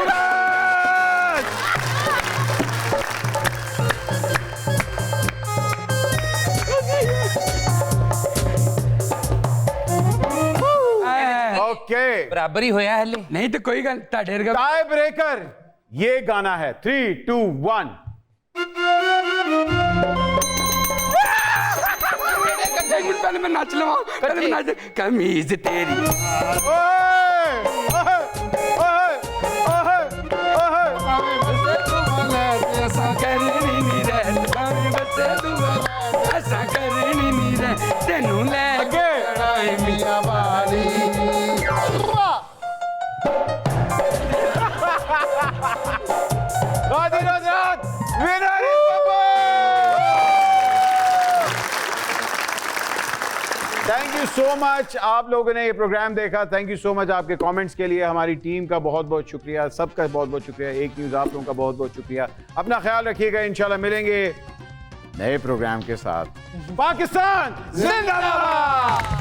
बराबर ही होया हले नहीं तो कोई गल ताड़े वर्गा टाई ब्रेकर ये गाना है 3 2 1 एक मिनट पहले मैं नाच लवा पहले मैं नाच कमीज तेरी ऐसा करनी नी रहन भावे बसे दुआ ऐसा करनी नी रहन तेनू ले के आए मियां वाली Radhe Radhe winner is Babbu thank you so much आप लोगों ने ये प्रोग्राम देखा थैंक यू सो मच आपके कमेंट्स के लिए हमारी टीम का बहुत बहुत शुक्रिया सबका बहुत बहुत शुक्रिया एक न्यूज़ आप लोगों का बहुत बहुत शुक्रिया अपना ख्याल रखिएगा इंशाल्लाह मिलेंगे नए प्रोग्राम के साथ पाकिस्तान जिंदाबाद